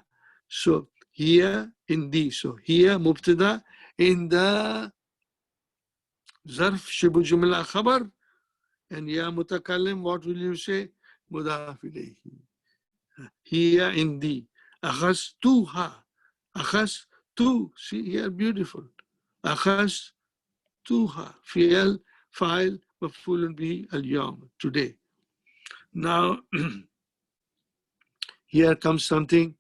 So here, in the. So here, mubtada, in the zarf, shibu jumla khabar, and ya mutakallim, what will you say? Mudaf ilayhi. Here in the. Akhas tuha. Akhas tu. See here, beautiful. Akhas tuha. Fi'al, fa'il, maf'ulun bihi, al-yawm, today. Now, here comes something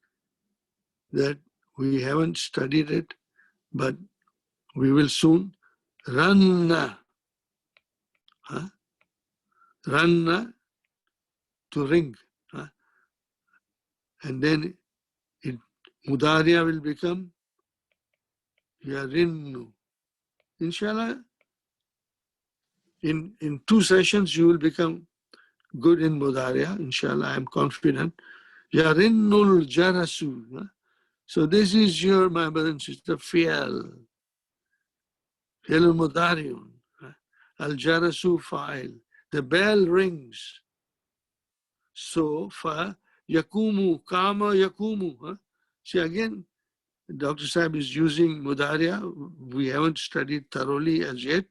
that we haven't studied it, but we will soon. Ranna. Ranna, to ring. And then Mudariya will become Yarinnu. Inshallah, in 2 sessions, you will become good in Mudariya. Inshallah, I am confident. Yarinnul Jarasu. So this is your, my brother and sister, fi'al. Fi'al Mudariun. Al Jarasu fa'il. The bell rings. So, fa yakumu, kama yakumu. See again, Dr. Saab is using Mudariya. We haven't studied thoroughly as yet.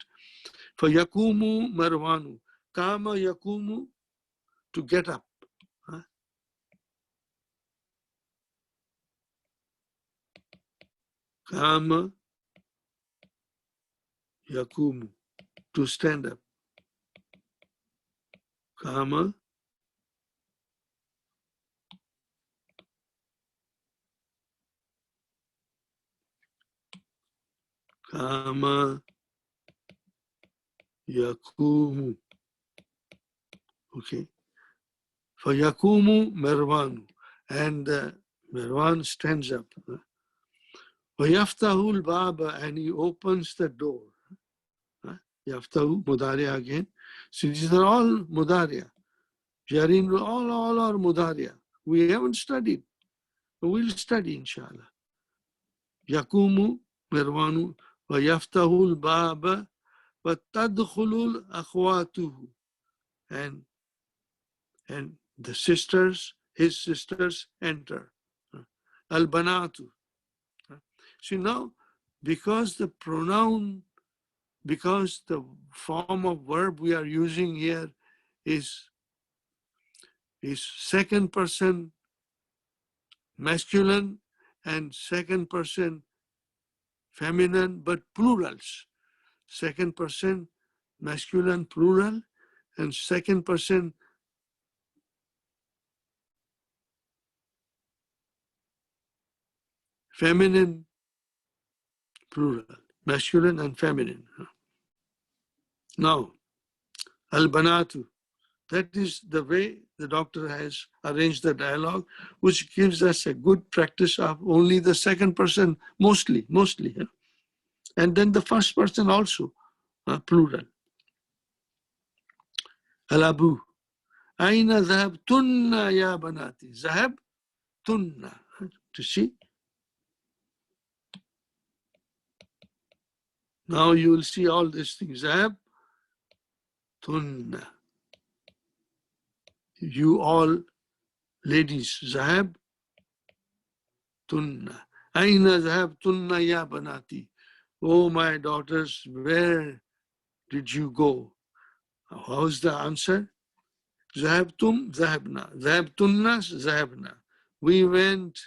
For yakumu marwanu. Kama yakumu, to get up. Kama yakumu, to stand up. Kama Kama yakumu. Okay. For yakumu marwanu. And Marwan stands up. Yaftahu al-baba, and he opens the door. Yaftahu, Mudariya again. So these are all Mudariya. Jarin, all are Mudariya. We haven't studied, but we'll study inshallah. Yakumu, Marwanu, wa yaftahu al-baba, wa tadkhulu akhwatuhu. And the sisters, his sisters, enter. Al-banatu. See now, because the pronoun, because the form of verb we are using here is second person masculine and second person feminine, but plurals. Second person masculine plural and second person feminine, plural, masculine and feminine. Now, al-banatu, that is the way the doctor has arranged the dialogue, which gives us a good practice of only the second person, mostly. And then the first person also, plural. Al-abu, aina zahabtunna ya banati. Zahabtunna. To see? Now you will see all these things. Zahabtunna. You all ladies, zahabtunna. Aina zahabtunna ya banati. Oh, my daughters, where did you go? How's the answer? ذهبتم ذهبنا ذهبتن ذهبنا. We went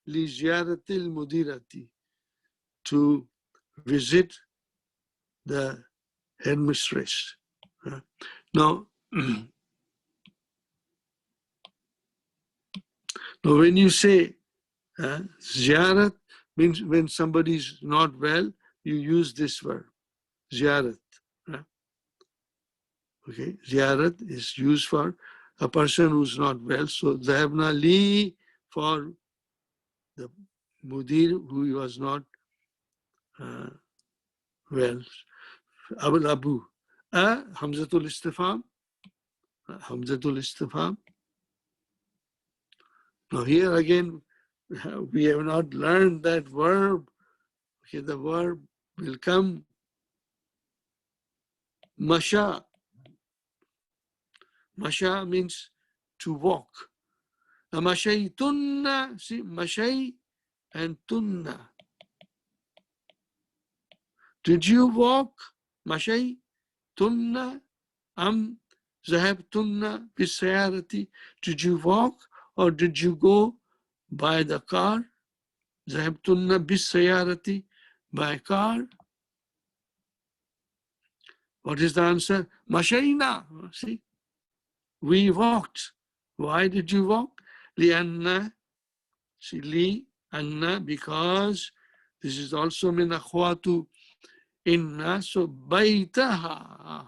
لزيارة المديرة, to visit the headmistress. Now, when you say ziyarat, means when somebody is not well, you use this word, ziyarat. Okay, ziyarat is used for a person who's not well. So, dhahabna li, for the mudir who was not well. Abul Abu. Hamzatul Istifham. Hamzatul Istifham. Now here again, we have not learned that verb. Okay, the verb will come masha. Masha means to walk. Mashaytunna, see, mashay and tunna. Did you walk? Mashay, tunna, am zahabtunna bisayarati. Did you walk or did you go by the car? Zahabtunna bisayarati, by car. What is the answer? Mashayna. See, we walked. Why did you walk? Lianna, see, li, anna, because this is also min akhwatu inna, so baytaha.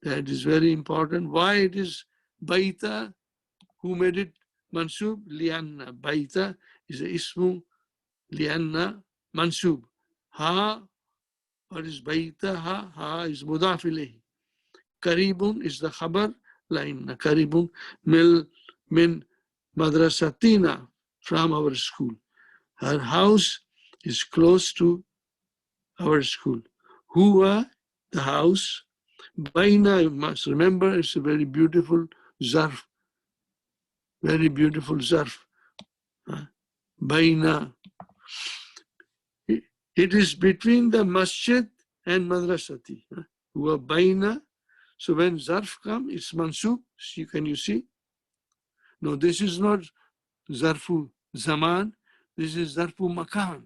That is very important. Why it is baita? Who made it mansub? Lianna. Baita is a ismu, lianna mansub. Ha, what is baytaha? Ha is mudaf ilayhi. Karibun is the khabar. Lainna. Karibun min madrasatina, from our school. Her house is close to our school. Huwa, the house. Baina, you must remember, it's a very beautiful zarf. Very beautiful zarf. Baina. It is between the masjid and madrasati. Huwa baina. So when zarf comes, it's mansub. Can you see? No, this is not zarfu zaman. This is zarfu makan.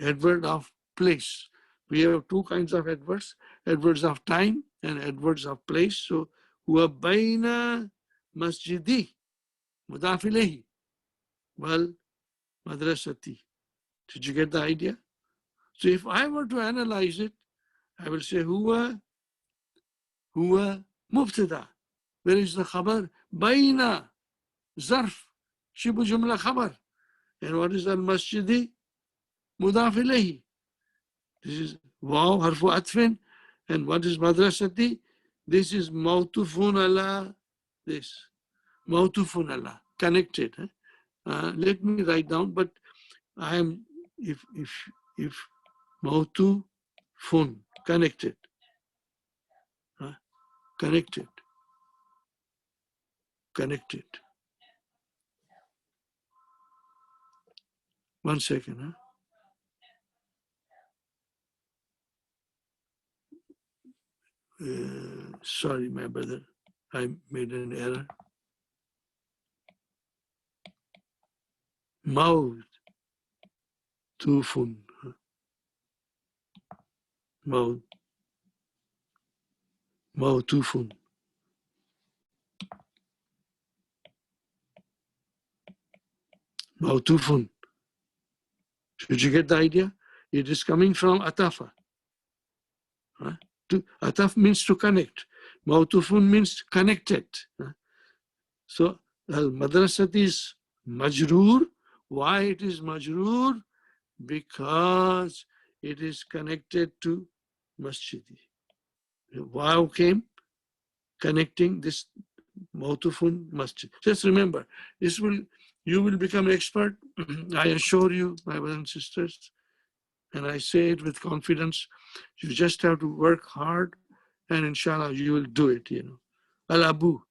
Adverb of place. We have two kinds of adverbs, adverbs of time and adverbs of place. So, huwa baina masjidi, mudaf ilayhi, wal madrasati. Did you get the idea? So, if I were to analyze it, I will say huwa mubtada. Where is the khabar? Baina, zarf, shibu jumla khabar. And what is al masjidi? Mudaf ilayhi. This is waw, harfu atfin. And what is madrasati? This is mawtufun ala this. Mawtufun ala, connected. Let me write down, but I am, if mawtufun, connected. Connected. Connected. 1 second. Sorry, my brother. I made an error. Mawtufun. Mawtufun. Mawtufun. Did you get the idea? It is coming from atafa. Ataf means to connect. Mawtufun means connected. So al-madrasat is majroor. Why it is majroor? Because it is connected to masjid. Wow came connecting this mawtufun masjid. Just remember, you will become expert. I assure you, my brothers and sisters, and I say it with confidence. You just have to work hard, and inshallah, you will do it. Al-abu,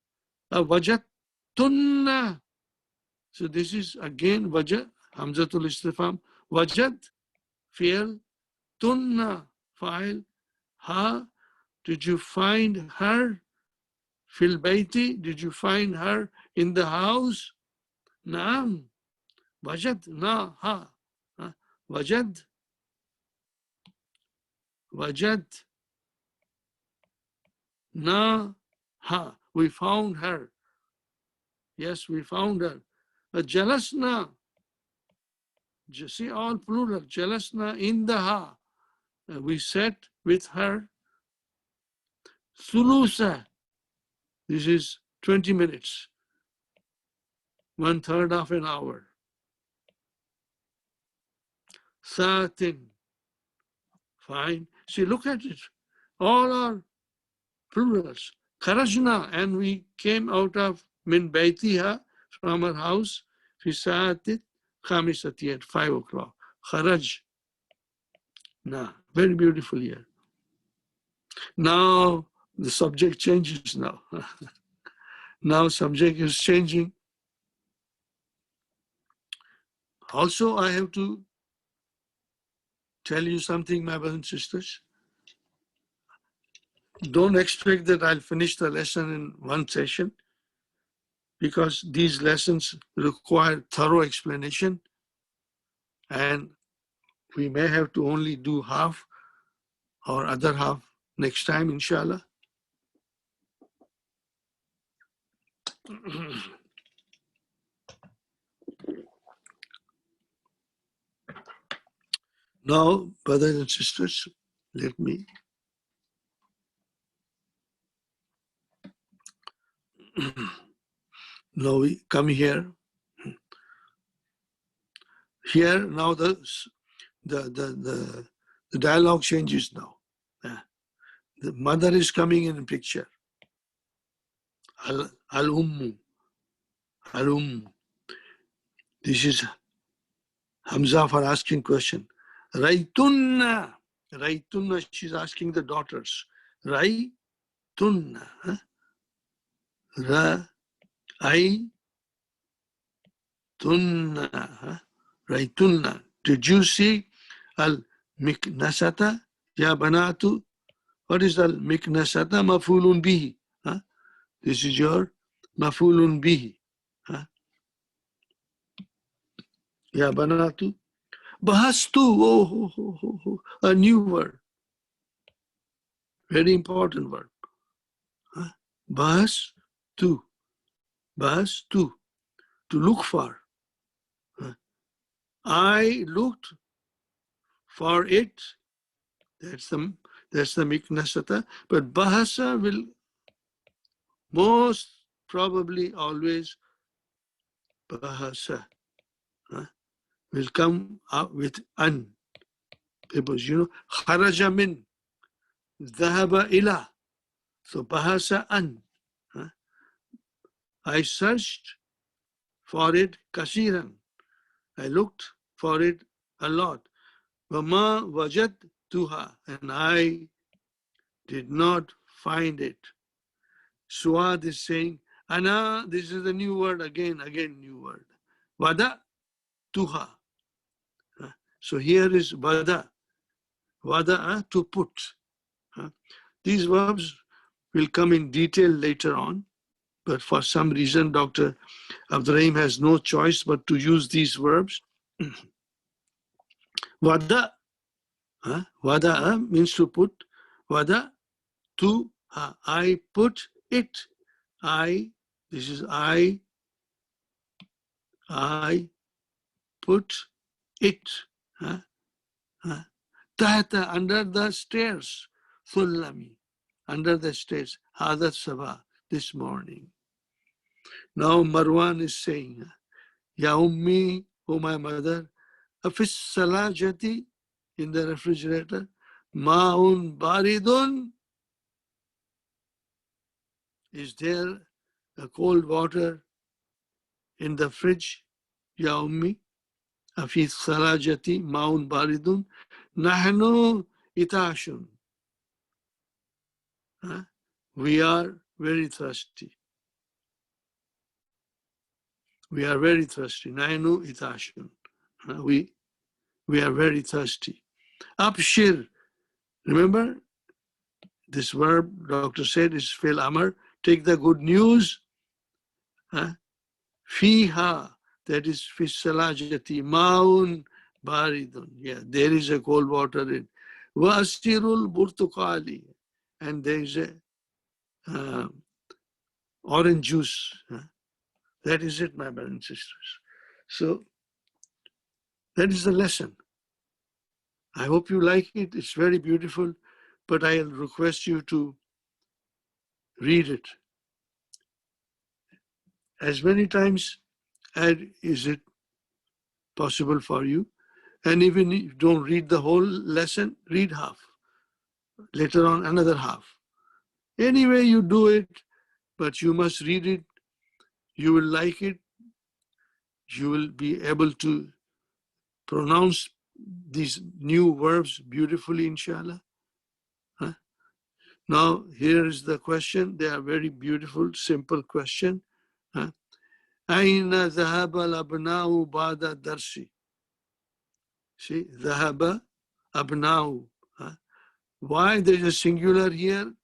wajadtunna. So this is again wajad, hamzatul istifham, wajad, fi'l, tunna, fa'il, ha. Did you find her? Fil bayti, did you find her in the house? Naam. Wajad, na, ha. Wajad, wajad, na, ha. We found her. Yes, we found her. Jalasna, see all plural. Jalasna in the ha. We sat with her. Sulusa, this is 20 minutes. 1/3 of an hour. Saatin, fine. See, look at it. All are plurals. Kharajna, and we came out of min baytiha, from our house, fi saatit khamisati, at 5 o'clock. Kharaj. Now, very beautiful here. Now the subject changes now. Now subject is changing. Also, I have to tell you something, my brothers and sisters. Don't expect that I'll finish the lesson in one session, because these lessons require thorough explanation, and we may have to only do half or other half next time, inshallah. Now, brothers and sisters, let me now we come here. Here now the dialogue changes now. The mother is coming in the picture. Al-ummu. Al-ummu. This is Hamza for asking question. Raitunna. Raitunna, she's asking the daughters. Raitunna. Raitunna. Raitunna. Did you see al-miknasata? Ya banatu. What is al-miknasata? Mafulun bihi. This is your mafulun bihi. Ya banatu. Bahastu. Oh, a new word. Very important word. Bahastu. Bahastu. To look for. I looked for it. That's the miknasata. But bahasa will most probably always bahasa will come out with an. Because kharaja min, dhahaba ila. So bahasa an. I searched for it kasiran. I looked for it a lot. Wama wajadtuha, and I did not find it. Suad is saying, Ana, this is the new word again, new word. Wada tuha. So here is wada. Wada, to put. These verbs will come in detail later on, but for some reason, Dr. Abdurrahim has no choice but to use these verbs. Wada. Wada means to put. Wada to. I put it. This is I put it tahta, under the stairs, thullami, under the stairs, hadat sabah, this morning. Now Marwan is saying, Ya ummi, O my mother, afis salajati, in the refrigerator, ma'un baridun, is there a cold water in the fridge? Ya ummi, afis salajati, ma'un baridun, nahnu itashun. We are very thirsty. We are very thirsty. Nahnu itashun. We are very thirsty. Abshir. Remember, this verb, doctor said, is fil amr. Take the good news. Fiha, that is fi salajati, maun baridun. Yeah, there is a cold water in. Wa asirul burtukali, and there is a orange juice. That is it, my brothers and sisters. So that is the lesson. I hope you like it. It's very beautiful, but I'll request you to read it as many times as is it possible for you. And even if you don't read the whole lesson, read half. Later on, another half. Anyway, you do it, but you must read it. You will like it. You will be able to pronounce these new verbs beautifully, inshallah. Now, here is the question. They are very beautiful, simple question. Aina dhahaba al-abna'u ba'da darsi. See, dhahaba abna'u. Why there is a singular here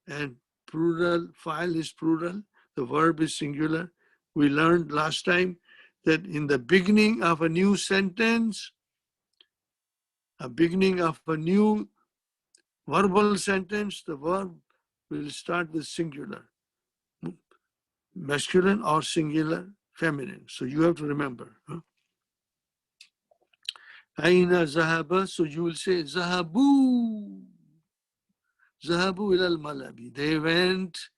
and plural, file is plural, the verb is singular. We learned last time that in the beginning of a new sentence, a beginning of a new verbal sentence, the verb will start with singular, masculine or singular, feminine. So you have to remember. Aina zahaba, so you will say zahabu. Zahabu ilal malabi. They went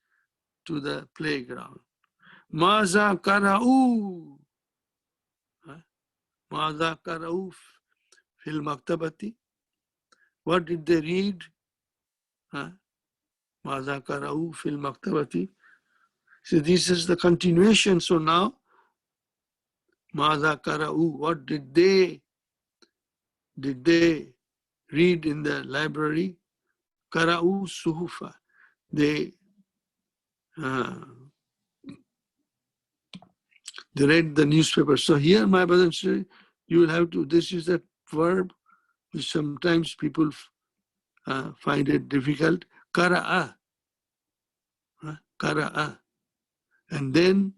to the playground. Maza kara'u. Maza kara'u fil maktabati. What did they read? Maza kara'u fil maktabati. So this is the continuation. So now, Maza kara'u, what did they read in the library? Kara'u suhufa. They read the newspaper. So here, my brother and sister, you will have to, this is a verb which sometimes people find it difficult. Kara'a. Kara'a. And then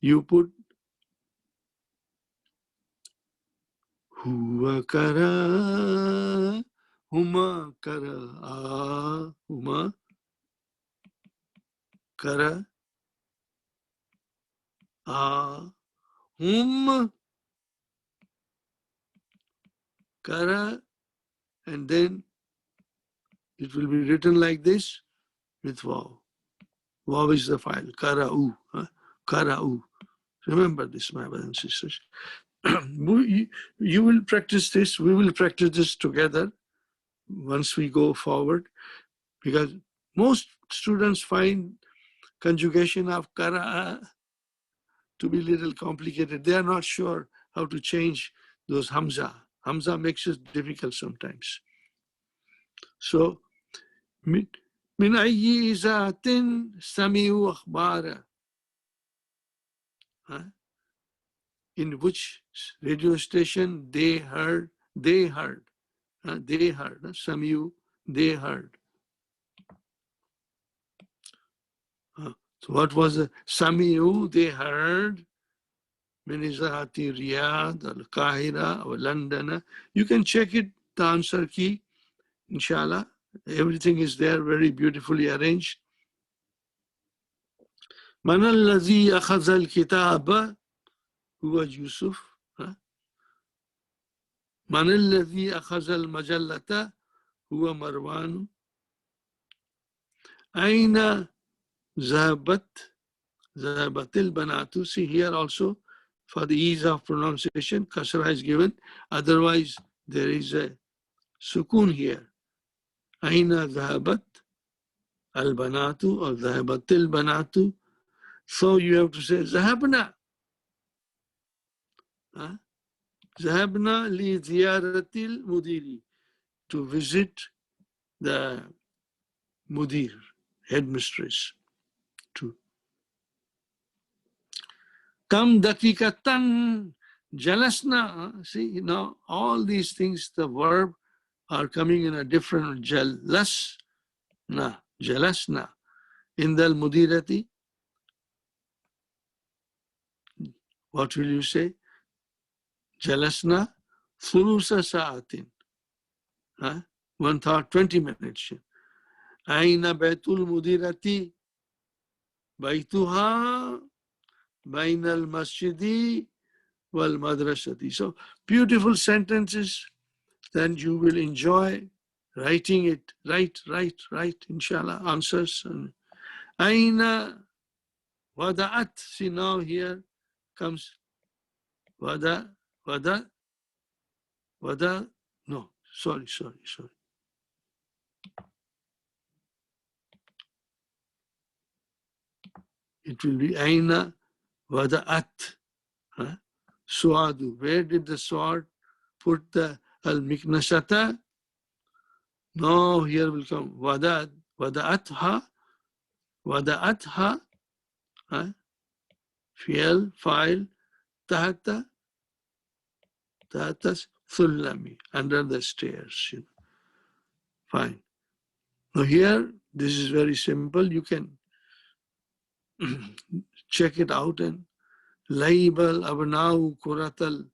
you put huwa kara, huma kara'a, huma kara, kara, and then it will be written like this with waw. Waw is the file, kara'u, kara'u. Remember this, my brothers and sisters. You will practice this, we will practice this together once we go forward, because most students find conjugation of kara'a to be a little complicated. They are not sure how to change those hamza. Hamza makes it difficult sometimes. So, min ayyi izatin sami'u akhbara. In which radio station they heard, sami'u, they heard. So what was the sami'u, they heard? Min izahati Riyadh, Al-Qahira, or London. You can check it, the answer key, inshallah. Everything is there, very beautifully arranged. Man allazi akhadha al-kitaba, who was Yusuf? من الذي أخذ المجلة هو مروان. أين ذهبت البنات. See here also, for the ease of pronunciation, kasra is given. Otherwise, there is a sukun here. أين ذهبت البنات or ذهبت البنات. So you have to say ذهبنا. ذهبنا لزيارة المدير, to visit the mudir, headmistress. To كم دقيقة جلسنا. See, now all these things, the verb are coming in a different جلسنا. جلسنا. In the mudirati, what will you say? جلسنا ثلث ساعة. 20 minutes. أين بيت المديرة. بيتها بين المسجد والمدرسة. So beautiful sentences, then you will enjoy writing it. Write, inshallah, answers. أين وضعت. See, now here comes وضع. No, sorry. It will be أين وضعت. Suadu. Where did the sword put the al-miknashata? No, here will come wada'atha. Fi'al, fa'il, tahta thullami, under the stairs. Fine. Now here, this is very simple. You can check it out. And laibal abnau kuratal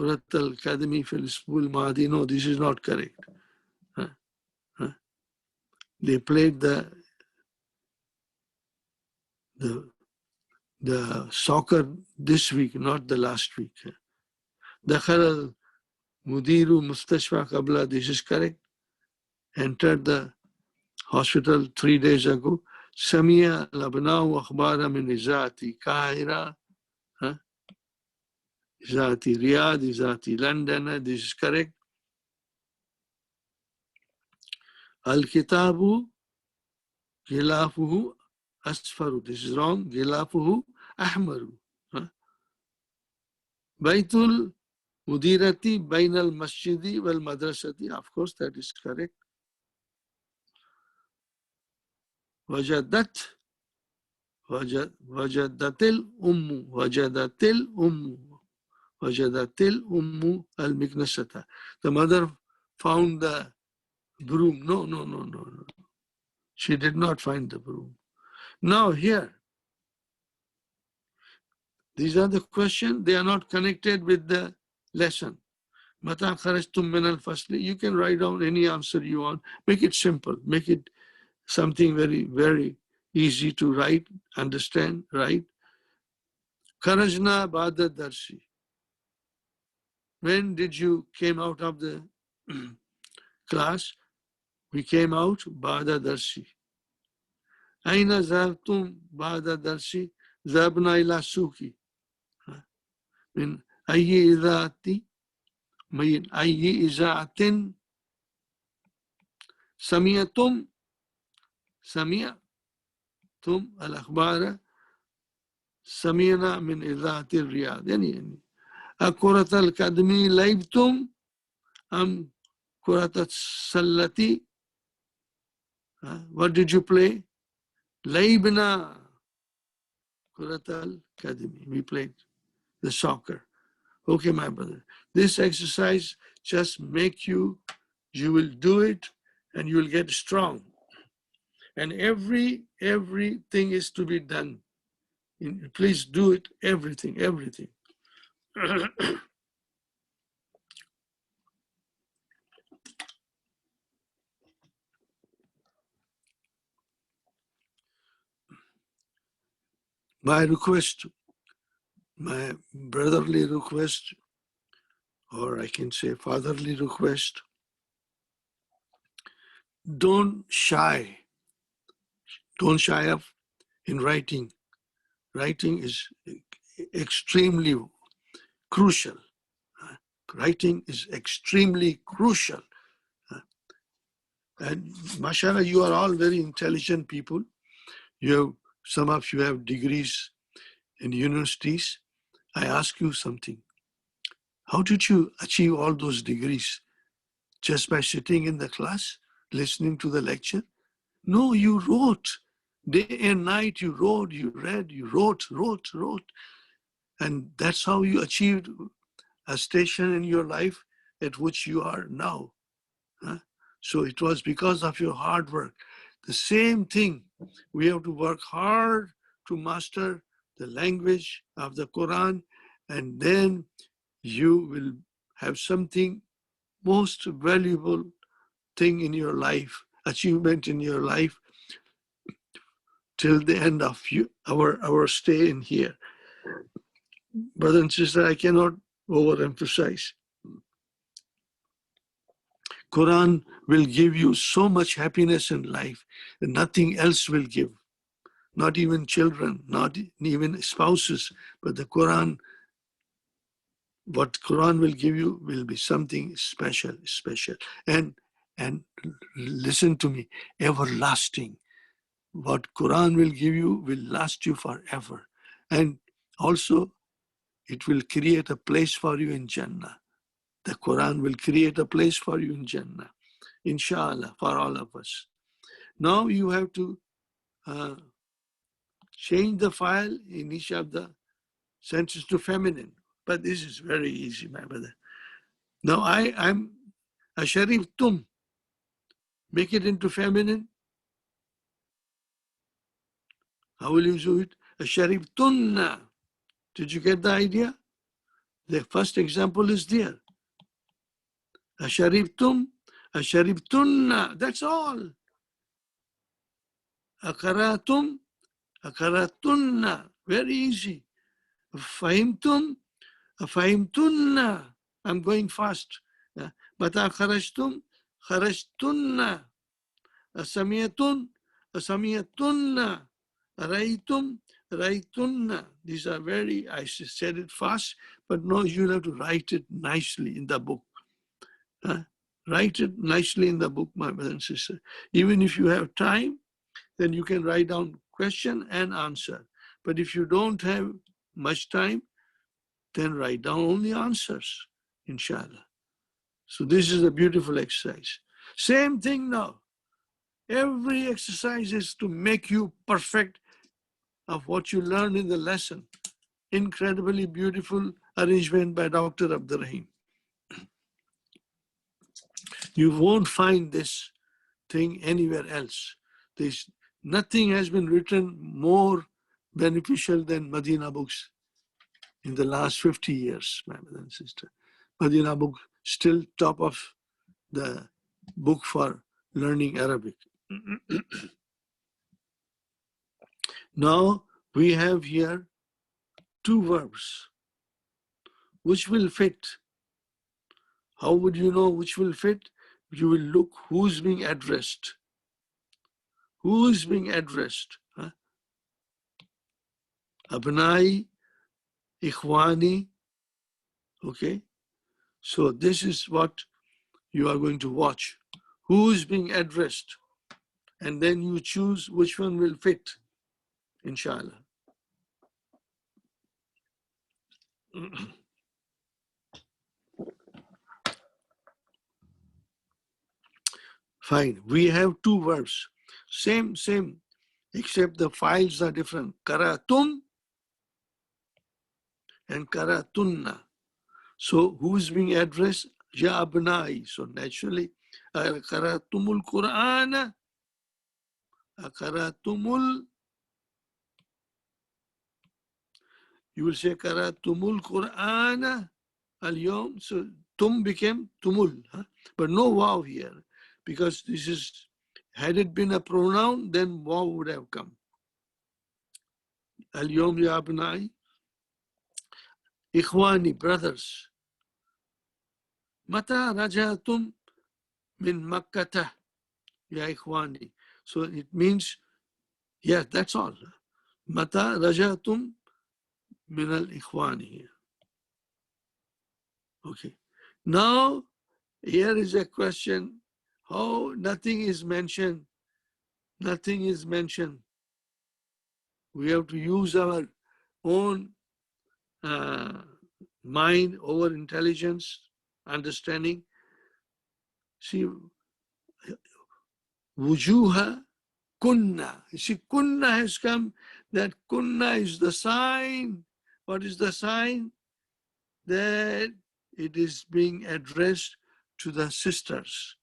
Academy fil Isbul Mahdi. No, this is not correct. They played the soccer this week, not the last week. Dakhal Mudiru Mustashfa Qabla, this is correct. Entered the hospital 3 days ago. Samia Labnau Akhbara min Izati Kahira, Izati Riyadh, Izati London, this is correct. Al-Kitabu Gilafuhu Asfaru, this is wrong. Gilafuhu Ahmaru. Baitul Mudirati Bainal Masjidi wal Madrasati, of course, that is correct. Wajadat Wajadatil Ummu al Miknasata. The mother found the broom. No. She did not find the broom. Now here, these are the questions. They are not connected with the lesson. Mata kharajtum min al-fasli. You can write down any answer you want. Make it simple. Make it something very, very easy to write, understand, right? Kharajna ba'da darsi. When did you came out of the class? We came out ba'da darsi. Aina zahabtum ba'da darsi. Zabna ila suki. Min ayyi idhati. من أي إذاعة سمعتم الأخبار. سمعنا من إذاعة الرياض. يعني كرة القدم لعبتم أم كرة السلة. What did you play? لعبنا كرة القدم. We played the soccer. Okay, my brother. This exercise just make you will do it and you will get strong. And everything is to be done. Please do it, everything. My request my brotherly request, or I can say fatherly request, don't shy off in writing. Writing is extremely crucial. Writing is extremely crucial. And mashallah, you are all very intelligent people. Some of you have degrees in universities. I ask you something. How did you achieve all those degrees? Just by sitting in the class, listening to the lecture? No, you wrote. Day and night you wrote, you read, you wrote. And that's how you achieved a station in your life at which you are now. Huh? So it was because of your hard work. The same thing, we have to work hard to master the language of the Quran, and then you will have something most valuable thing in your life, achievement in your life till the end of our stay in here. Brother and sister, I cannot overemphasize. Quran will give you so much happiness in life that nothing else will give. Not even children, not even spouses, but the Quran, what Quran will give you will be something special. And listen to me, everlasting. What Quran will give you will last you forever. And also, it will create a place for you in Jannah. The Quran will create a place for you in Jannah, inshallah, for all of us. Now you have to change the file in each of the sentences to feminine. But this is very easy, my brother. Now I'm a Sharif Tum. Make it into feminine. How will you do it? A Sharif Tunna. Did you get the idea? The first example is there. A Sharif Tum, a Sharif Tunna. That's all. A Karatum, a Karatunna. Very easy. Fahimtum, a Fahimtunna. I'm going fast. Mata kharajtum, kharajtunna. Asamiyatun, asamiyatunna. Raitum, raitunna. These are very, I said it fast, but no, you'll have to write it nicely in the book. Write it nicely in the book, my brother and sister. Even if you have time, then you can write down question and answer. But if you don't have much time, then write down only answers, inshallah. So this is a beautiful exercise. Same thing now. Every exercise is to make you perfect of what you learned in the lesson. Incredibly beautiful arrangement by Dr. Abdurrahim. You won't find this thing anywhere else. Nothing has been written more beneficial than Madina books in the last 50 years, my brother and sister. Madina book still top of the book for learning Arabic. Now we have here two verbs. Which will fit? How would you know which will fit? You will look who's being addressed. Who is being addressed? Abnai, Ikhwani. Okay. So this is what you are going to watch. Who is being addressed? And then you choose which one will fit, inshallah. Fine. We have two verbs. Same, except the files are different. Karatum and karatunna. So who's being addressed? Ya abnai. So naturally, karatumul Qur'ana, karatumul. You will say karatumul Qur'ana al-yawm. So tum became tumul, but no waw here, because this is, had it been a pronoun, then waw would have come. Al-yawm ya abnai. Ikhwani, brothers. Mata rajatum min Makkata, ya Ikhwani. So it means, yeah, that's all. Mata rajatum min al-Ikhwani. Okay. Now, here is a question. How nothing is mentioned? Nothing is mentioned. We have to use our own mind over intelligence, understanding. See, wujuha kunna. You see, kunna has come. That kunna is the sign. What is the sign? That it is being addressed to the sisters.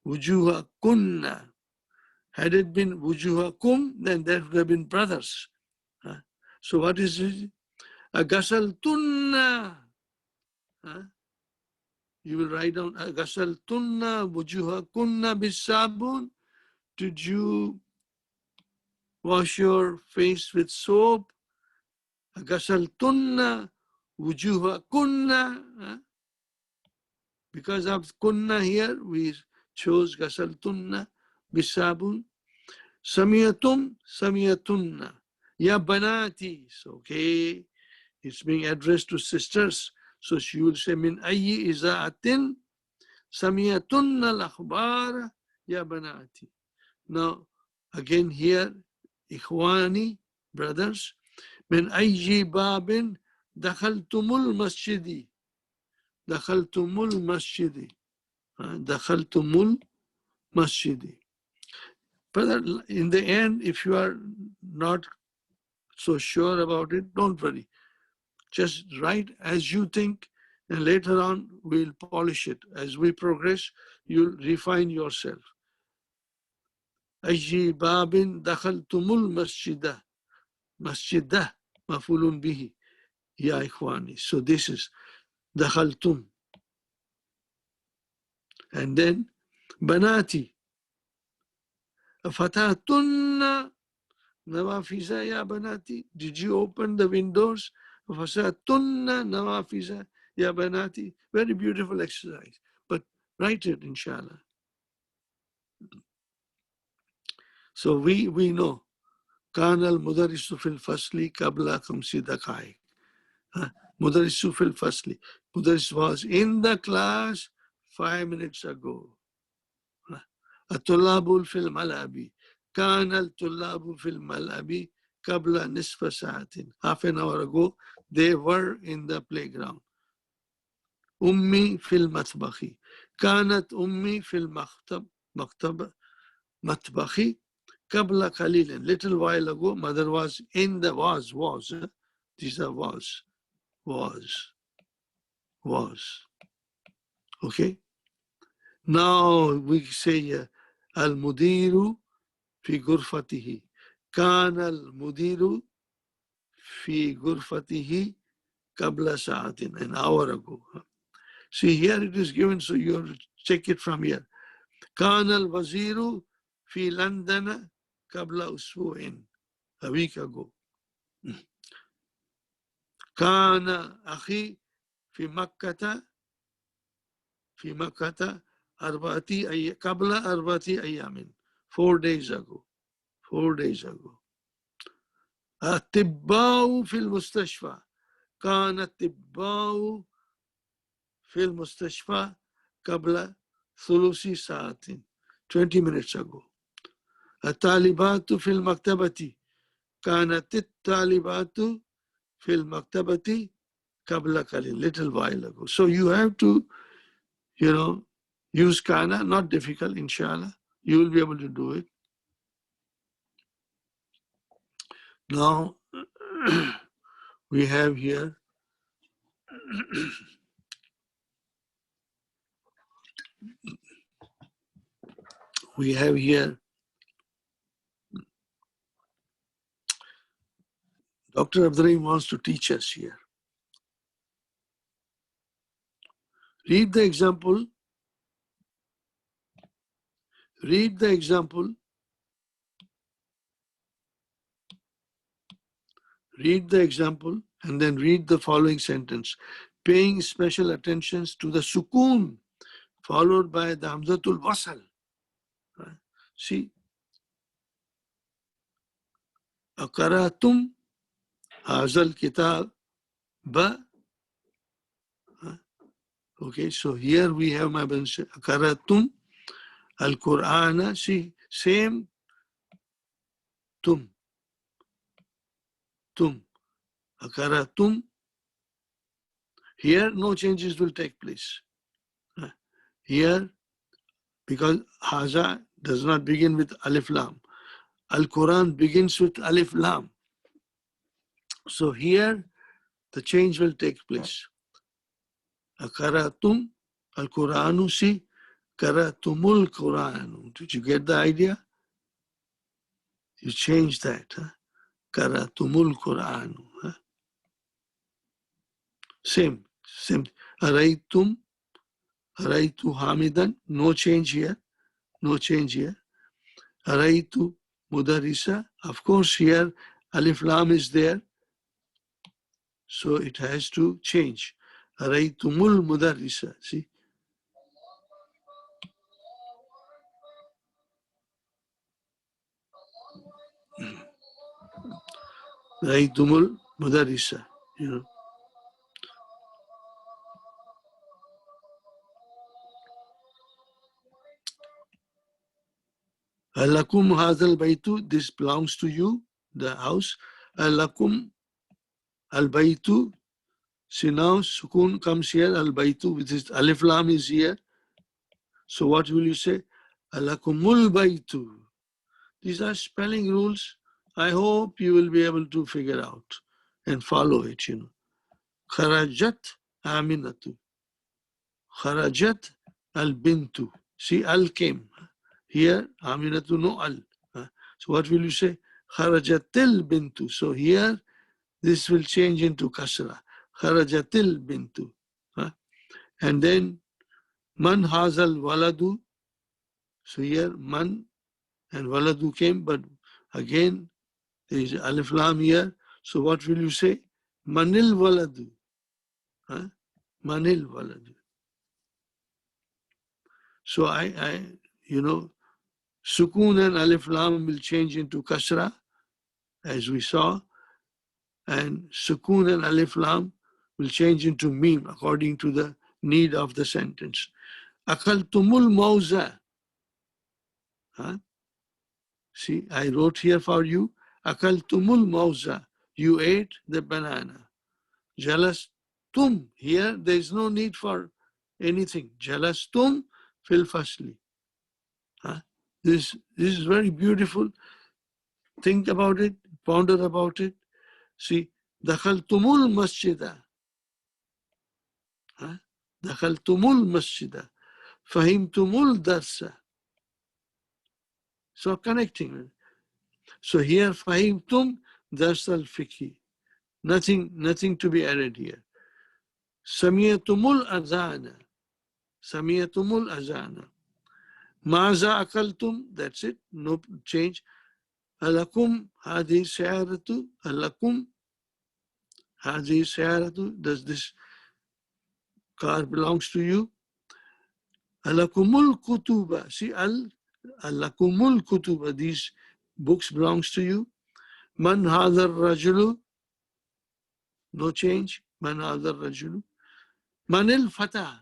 Wujuha kunna. Had it been wujuha kum, then that would have been brothers. So what is it? Agasal tunna. You will write down Agasal tunna wujuha kunna bisabun. Did you wash your face with soap? Agasal tunna wujuha kunna. Because of kunna here, we chose gasal tunna bisabun. Samiyatunna. Ya banati. So, okay, it's being addressed to sisters. So she will say, min ayyi iza'atin samiyatunna al-akhbar ya banati. Now, again here, ikhwani, brothers, min ayyi babin dakhaltumul masjidi. Dakhaltumul masjidi. Dakhaltumul masjidi. But in the end, if you are not so sure about it, don't worry. Just write as you think, and later on we'll polish it. As we progress, you'll refine yourself. أي باب دخلتم المسجد مسجد مفعول به يا إخواني. So this is دخلتم. And then بناتي فتاتن نوافذ يا بناتي. Did you open the windows? فتاتن نوافذ يا بناتي. Very beautiful exercise. But write it, inshallah. So we know. كان المدرس في الفصل قبل 5 دقائق. مدرس في الفصل. Mudaris was in the class 5 minutes ago. الطلاب في الملعب. كان الطلاب في الملعب قبل نصف ساعة. Half an hour ago, they were in the playground. أمي في المطبخ. كانت أمي في مطبخ قبل قليل. Little while ago, mother was in the was. These are was. Okay? Now we say al-mudiru fi ghurfatihi. Kana al-mudiru fi ghurfatihi qabla sa'atin. An hour ago. See, here it is given, so you have to check it from here. Kana al-waziru fi London qabla usbu'in. A week ago. Kana akhi fi Makkah قبل 4 أيام. 4 days ago. 4 days ago. الأطباء في المستشفى. كان الأطباء في المستشفى قبل 3 ساعات. 20 minutes ago. الطالبات في المكتبة. كانت الطالبات في المكتبة قبل قليل. Little while ago. So you have to, use kana, not difficult, inshallah. You will be able to do it. Now, we have here Dr. Abdurrahim wants to teach us here. Read the example. Read the example. Read the example. And then read the following sentence. Paying special attention to the sukoon, followed by the hamzatul wasal. See, akaratum hazal kitab ba. Okay, so here we have my akaratum al-Qur'ana. See, same tum, akaratum. Here, no changes will take place. Here, because haza does not begin with alif lam. Al-Quran begins with alif lam. So here, the change will take place. Akaratum al-Quranu, see, karatumul Quranu. Did you get the idea? You change that. Karatumul Quranu. Same. Araitum, araitu hamidan. No change here. Araitu mudarisa. Of course, here alif lam is there. So it has to change. Araitumul mudarisa. See? Araitumul mudarisa. You know. Alakum hazal baitu. This belongs to you, the house. Alakum al baitu. See now, sukun comes here, al baitu, which is alif lam is here. So what will you say? Alakumul baitu. These are spelling rules. I hope you will be able to figure out and follow it, you know. Kharajat aminatu. Kharajat al bintu. See, al came. Here, aminatu, no al. So what will you say? Kharajatil bintu. So here, this will change into kasra. Kharajatil bintu. And then, man hazal waladu. So here, man and waladu came, but again, there is alif lam here. So what will you say? Manil waladu. Manil waladu. So you know, sukun and alif lam will change into kasra, as we saw, and sukun and alif lam will change into mim according to the need of the sentence. Akaltumul mauza. See, I wrote here for you. Akaltumul mauza. You ate the banana. Jalastum. Here, there is no need for anything. Jalastum fil fasli. This is very beautiful. Think about it. Ponder about it. See, dakhaltumul masjida. Dakhaltumul masjida. Fahimtumul darsa. So connecting. So here, fahimtum dars al-fiqhi. Nothing to be added here. Samiyatumul azana. Samiyatumul azana. Maza akaltum, that's it, no change. Alakum hadi sayaratu. Alakum hadi sayaratu. Does this car belongs to you? Alakumul kutuba. See, alakumul kutuba. These books belongs to you. Man hadar rajulu. No change. Man hadar rajulu. Manil fatah.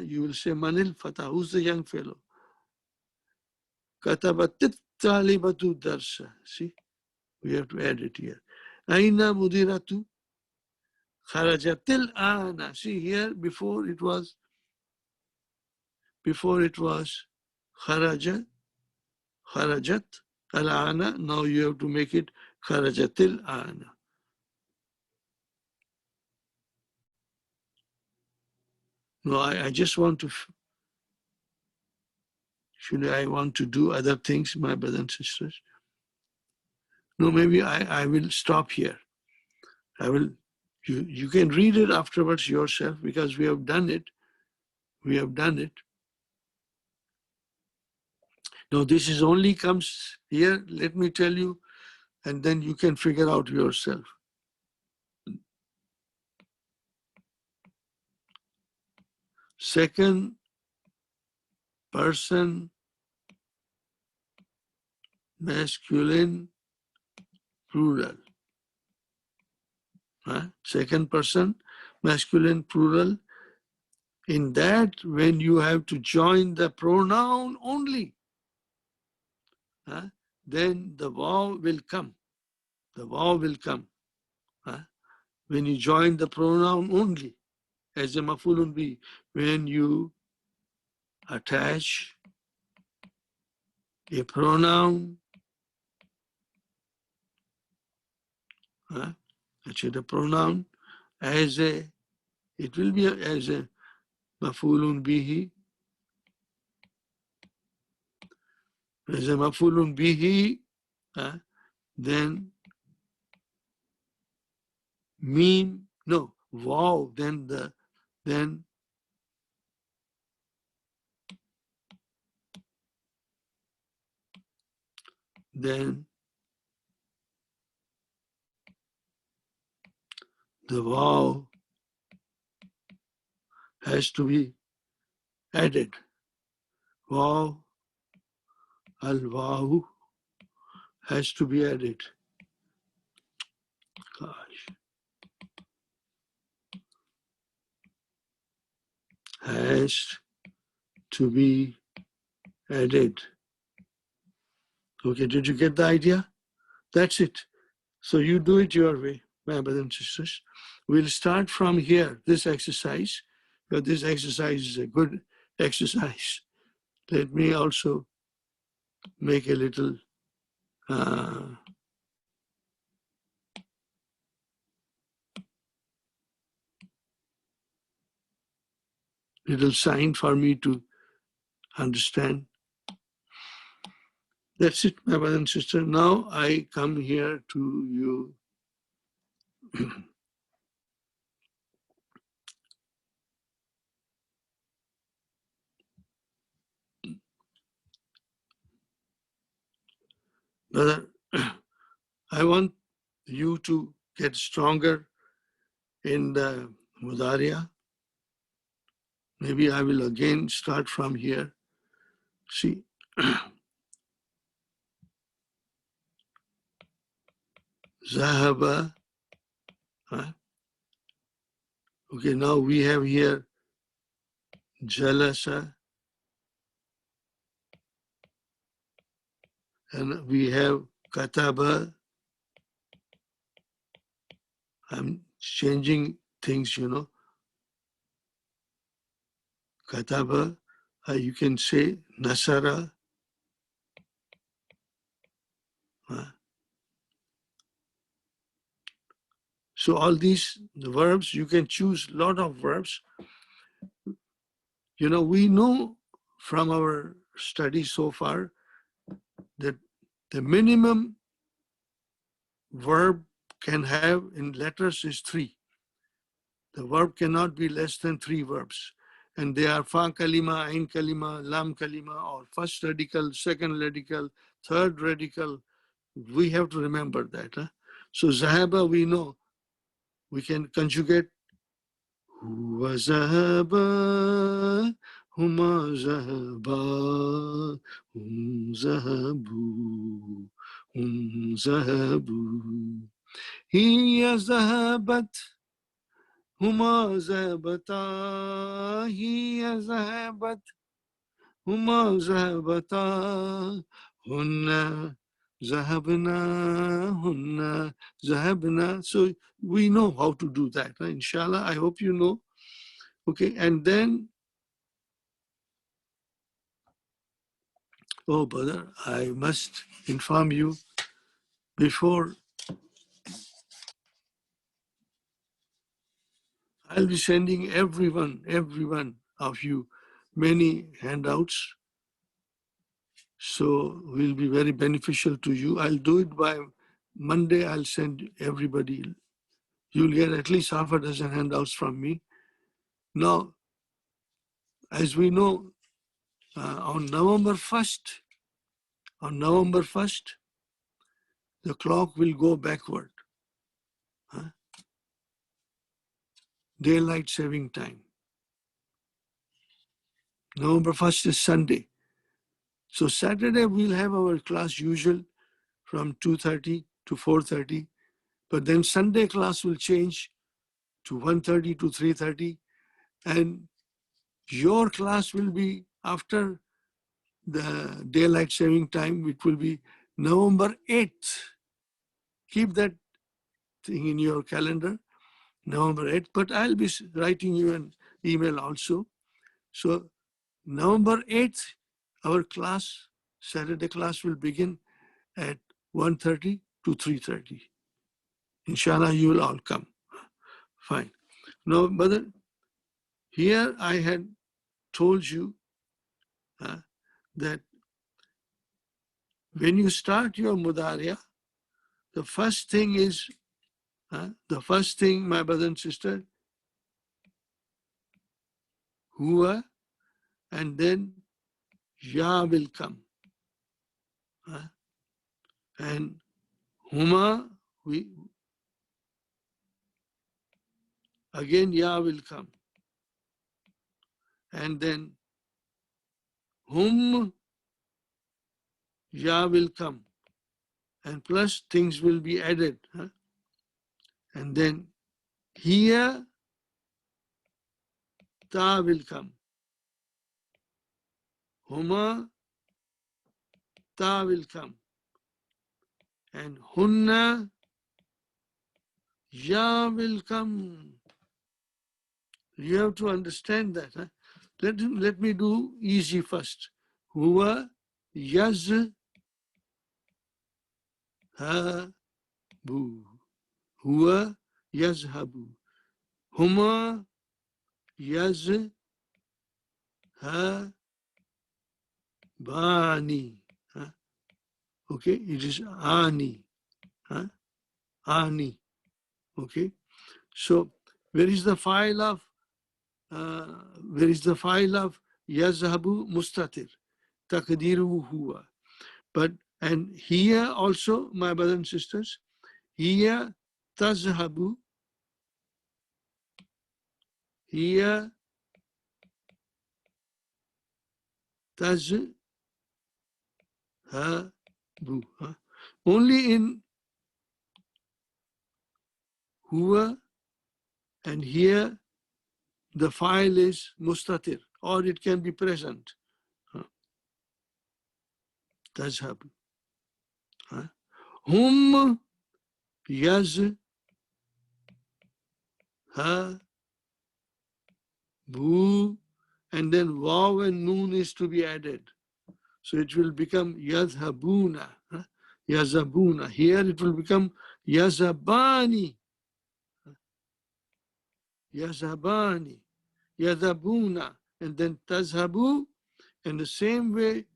You will say manil fatah. Who's the young fellow? Katabatit talibatu darsa. See, we have to add it here. Aina mudiratu. Kharajatil ana. See here, before it was kharajat al ana. Now you have to make it kharajatil ana. No, I just want to. Should I want to do other things, my brothers and sisters? No, maybe I will stop here. I will. You can read it afterwards yourself because we have done it. We have done it. Now this is only comes here. Let me tell you, and then you can figure out yourself. second person masculine plural. Second person masculine plural. In that, when you have to join the pronoun only, then the vav will come. The vav will come. When you join the pronoun only, as a maf'ulun bi, when you attach a pronoun, actually the pronoun as a, it will be as a maf'ulun bihi, as a maf'ulun bihi, then meme, no, wow, then the wow has to be added. Wow, al-wow has to be added. Gosh. Has to be added. Okay, did you get the idea? That's it. So you do it your way, my brothers and sisters. We'll start from here, this exercise, because this exercise is a good exercise. Let me also make a little little sign for me to understand. That's it, my brother and sister. Now I come here to you. Brother, I want you to get stronger in the Mudariya. Maybe I will again start from here. See, Zahaba. Okay, now we have here Jalasa, and we have Kataba. I'm changing things, you know. Kataba, you can say Nasara. So all these verbs, you can choose a lot of verbs. You know, we know from our study so far that the minimum verb can have in letters is 3. The verb cannot be less than 3 verbs. And they are fa kalima, ain kalima, lam kalima, or first radical, second radical, third radical. We have to remember that. So zahaba, we know. We can conjugate وذهبا هما ذهبا هم ذهبوا هم ذهبوا هي ذهبت هما ذهبتا هي ذهبت هما ذهبتا هن ذهبنا هن ذهبنا. So we know how to do that. Inshallah, I hope you know. Okay, and then, oh brother, I must inform you before, I'll be sending every one of you many handouts. So will be very beneficial to you. I'll do it by Monday. I'll send everybody. You'll get at least half a dozen handouts from me. Now, as we know, on November 1st, the clock will go backward. Daylight saving time. November 1st is Sunday. So Saturday we'll have our class usual from 2:30 to 4:30. But then Sunday class will change to 1:30 to 3:30. And your class will be after the daylight saving time, which will be November 8th. Keep that thing in your calendar, November 8th. But I'll be writing you an email also. So November 8th, our class, Saturday class will begin at 1:30 to 3:30. Inshallah, you will all come. Fine. Now, brother, here I had told you that when you start your Mudariya, the first thing is, my brother and sister, huwa, and then ya will come. And huma, again ya will come. And then hum, ya will come. And plus things will be added. And then here, ta will come. Huma, ta will come. And hunna, ya will come. You have to understand that. Let me do easy first. Huwa yazhabu. Huwa yazhabu. Huma yazhabani. Okay, it is ani. Ani. Okay, so where is the file of yazhabu mustatir? Taqdiru huwa. But and here also, my brothers and sisters, here tazhabu, here tazhabu. Only in huwa and here the file is mustatir, or it can be present. Tazhabu. Hum yazhabu, and then waw and noon is to be added. So it will become yazhabuna. Yazhabuna. Here it will become yazhabani. Yazhabani. Yazhabuna. And then tazhabu. In the same way,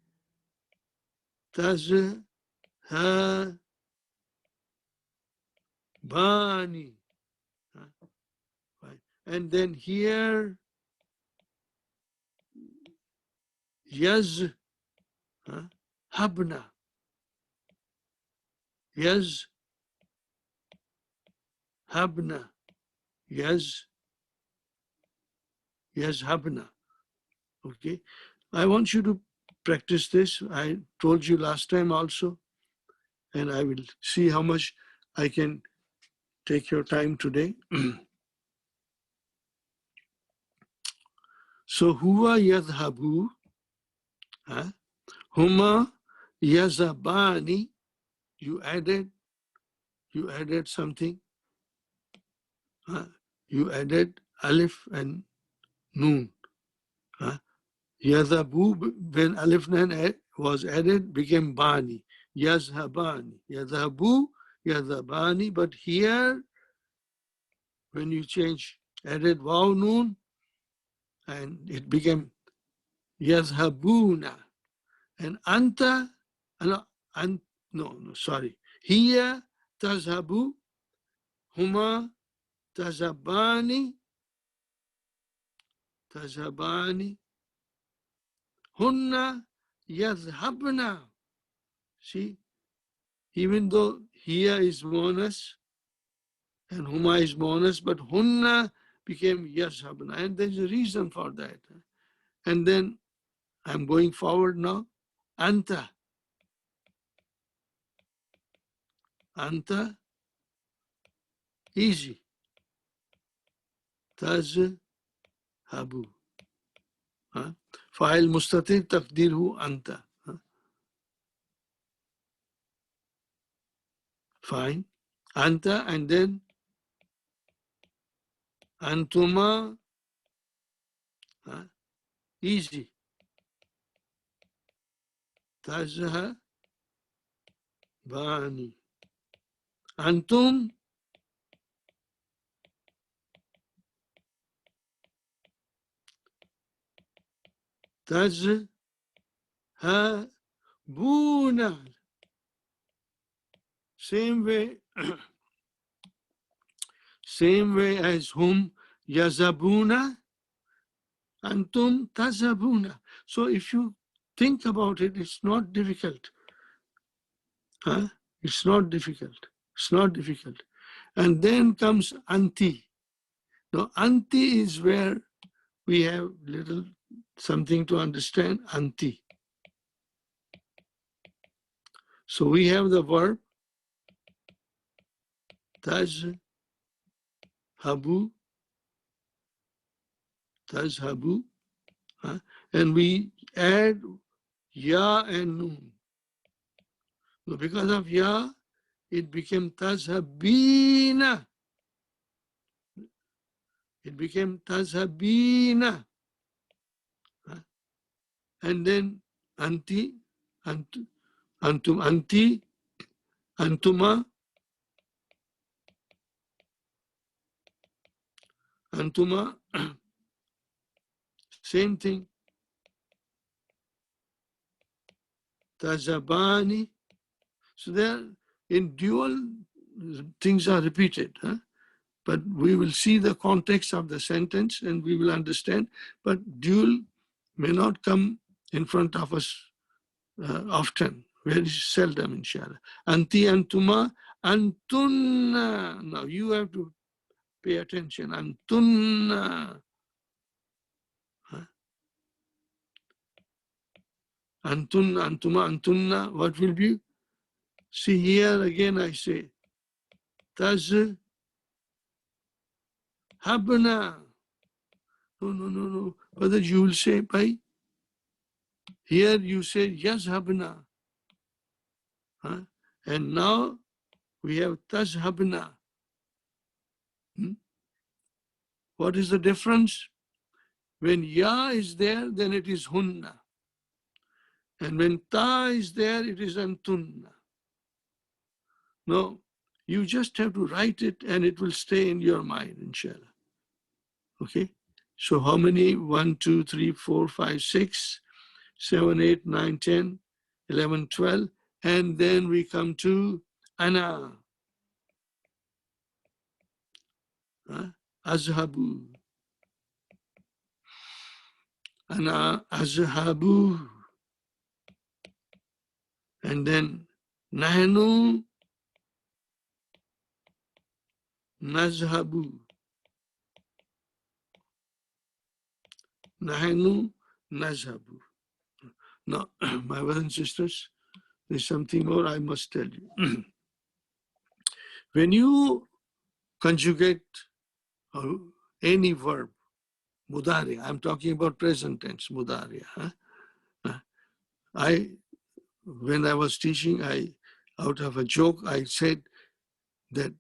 tazhabani. And then here, yazhabna. Yazhabna. Yazhabna. Okay. I want you to practice this. I told you last time also, and I will see how much I can take your time today. So, huwa yadhabu, huma yazabani, you added something. You added alif and noon. Yadhabu, when alif and was added, became bani. Yazhabani. Yadhabu, yadhabani. But here, when you change, added waw noon, and it became yazhabuna. And anta, sorry. Here, tazhabu, huma, tazhabani, hunna, yazhabna. See, even though here is bonus and huma is bonus, but hunna became yazhabna. And there's a reason for that. And then I'm going forward now. Anta. Anta. Easy. Tazhabu. Fa'il mustatir taqdirhu anta. Fine. Anta and then antuma. Easy. Tazhabani. Antum. Tazhabuna. Same way as hum yazabuna, antum tazabuna. So if you think about it, it's not difficult. It's not difficult. It's not difficult. And then comes anti. Now anti is where we have little something to understand. Anti. So we have the verb tazhabu, tazhabu, and we add ya and nun. So because of ya, it became tazhabina. It became tazhabina. And then anti, antum, anti, antuma, antuma, same thing. Tazhabani. So there, in dual, things are repeated. But we will see the context of the sentence and we will understand. But dual may not come in front of us often, very seldom, inshallah. Anti, antuma, antunna. Now you have to pay attention. Antunna. Antunna, antuma, antunna. What will be? See here again I say, taz, habna. No. Whether you will say by, here you say yes, habna. And now we have tazhabna. What is the difference? When ya is there, then it is hunna. And when ta is there, it is antunna. No, you just have to write it and it will stay in your mind, inshallah. Okay? So how many? 1, 2, 3, 4, 5, 6, 7, 8, 9, 10, 11, 12. And then we come to ana. Azhabu. Ana azhabu. And then nahnu nazhabu. Nahnu nazhabu. Now, my brothers and sisters, there's something more I must tell you. When you conjugate any verb, mudari, I'm talking about present tense, mudari. When I was teaching, out of a joke, I said that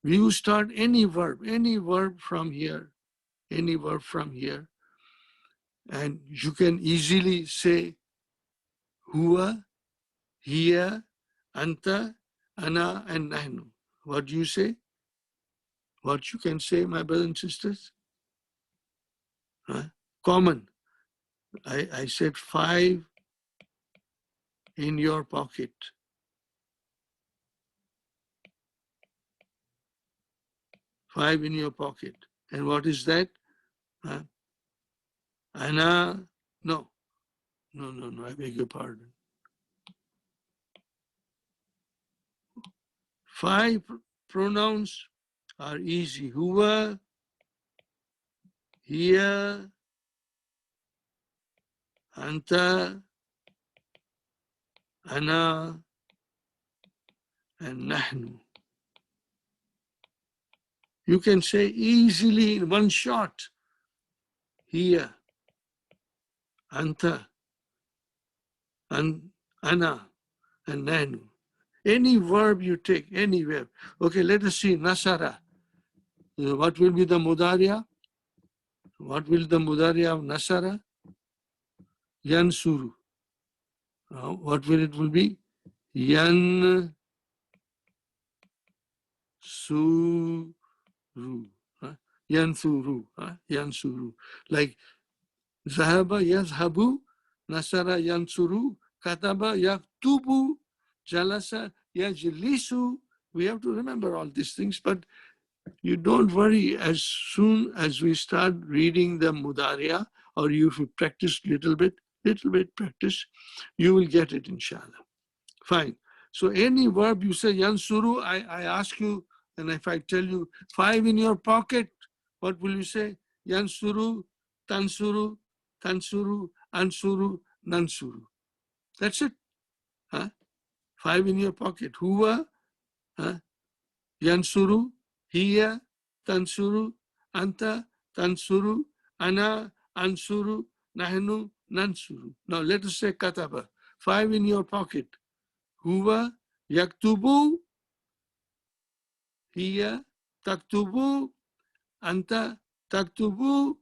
you start any verb from here, and you can easily say huwa, hiya, anta, ana, and nahnu. What do you say? What you can say, my brothers and sisters? Common. I said 5 in your pocket. 5 in your pocket. And what is that? Ana, no, I beg your pardon. 5 pronouns are easy. Huwa, hiya, anta, ana, and nahnu. You can say easily in one shot, here, anta, ana, and nahnu. Any verb you take, any verb. Okay, let us see, nasara. What will be the mudariya? What will the mudariya of nasara? Yansuru. What will it will be? Yansuru. Yansuru. Yansuru. Like Zahaba yazhabu, Nasara yansuru, Kataba yaktubu, Jalasa yajlisu. We have to remember all these things, but you don't worry. As soon as we start reading the Mudariya, or you practice little bit practice, you will get it, inshallah. Fine. So any verb you say yansuru, I ask you, and if I tell you 5 in your pocket, what will you say? Yansuru, tansuru, tansuru, ansuru, nansuru. That's it. Huh? 5 in your pocket. Huwa, huh? Yansuru, hiya, tansuru, anta, tansuru, ana, ansuru, nahnu, nansuru. Now let us say kataba. 5 in your pocket. Huwa, yaktubu, hiya, taktubu, anta, taktubu,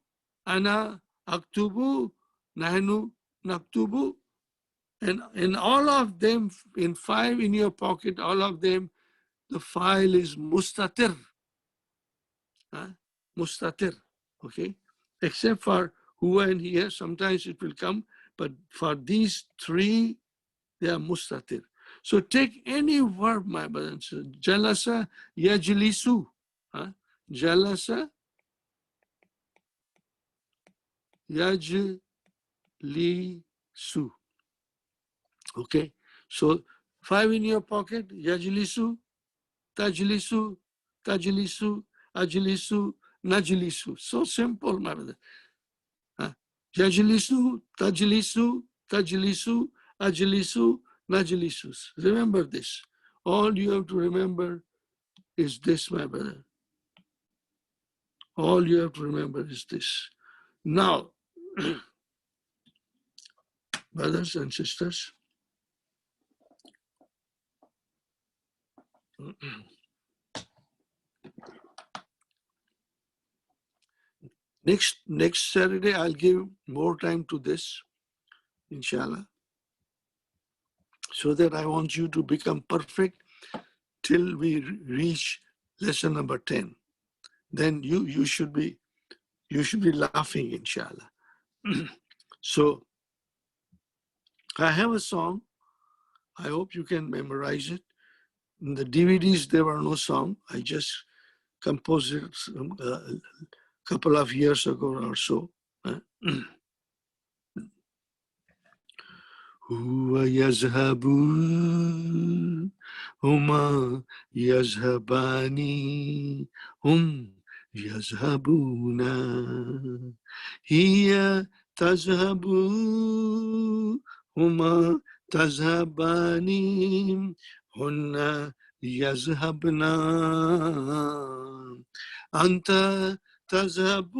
ana, aktubu, nahnu, naktubu. And in all of them, in 5 in your pocket, all of them, the file is mustatir. Mustatir, okay? Except for huwa and here, sometimes it will come, but for these 3, they are mustatir. So take any verb, my brother and sister. Jalasa yajlisu. Jalasa yajlisu. Okay? So 5 in your pocket, yajlisu, tajlisu, tajlisu, ajlisu, najlisu. So simple, my brother. Yajlisu, tajlisu, tajlisu, ajlisu, najlisu. Remember this. All you have to remember is this, my brother. All you have to remember is this. Now, brothers and sisters, next Saturday, I'll give more time to this, inshallah, so that I want you to become perfect till we reach lesson number 10. Then you should be laughing, inshallah. So I have a song. I hope you can memorize it. In the DVDs, there were no song. I just composed it a couple of years ago or so. هو يذهب هما يذهبان هم يذهبون هي تذهب هما تذهبان هن يذهبن أنت تذهب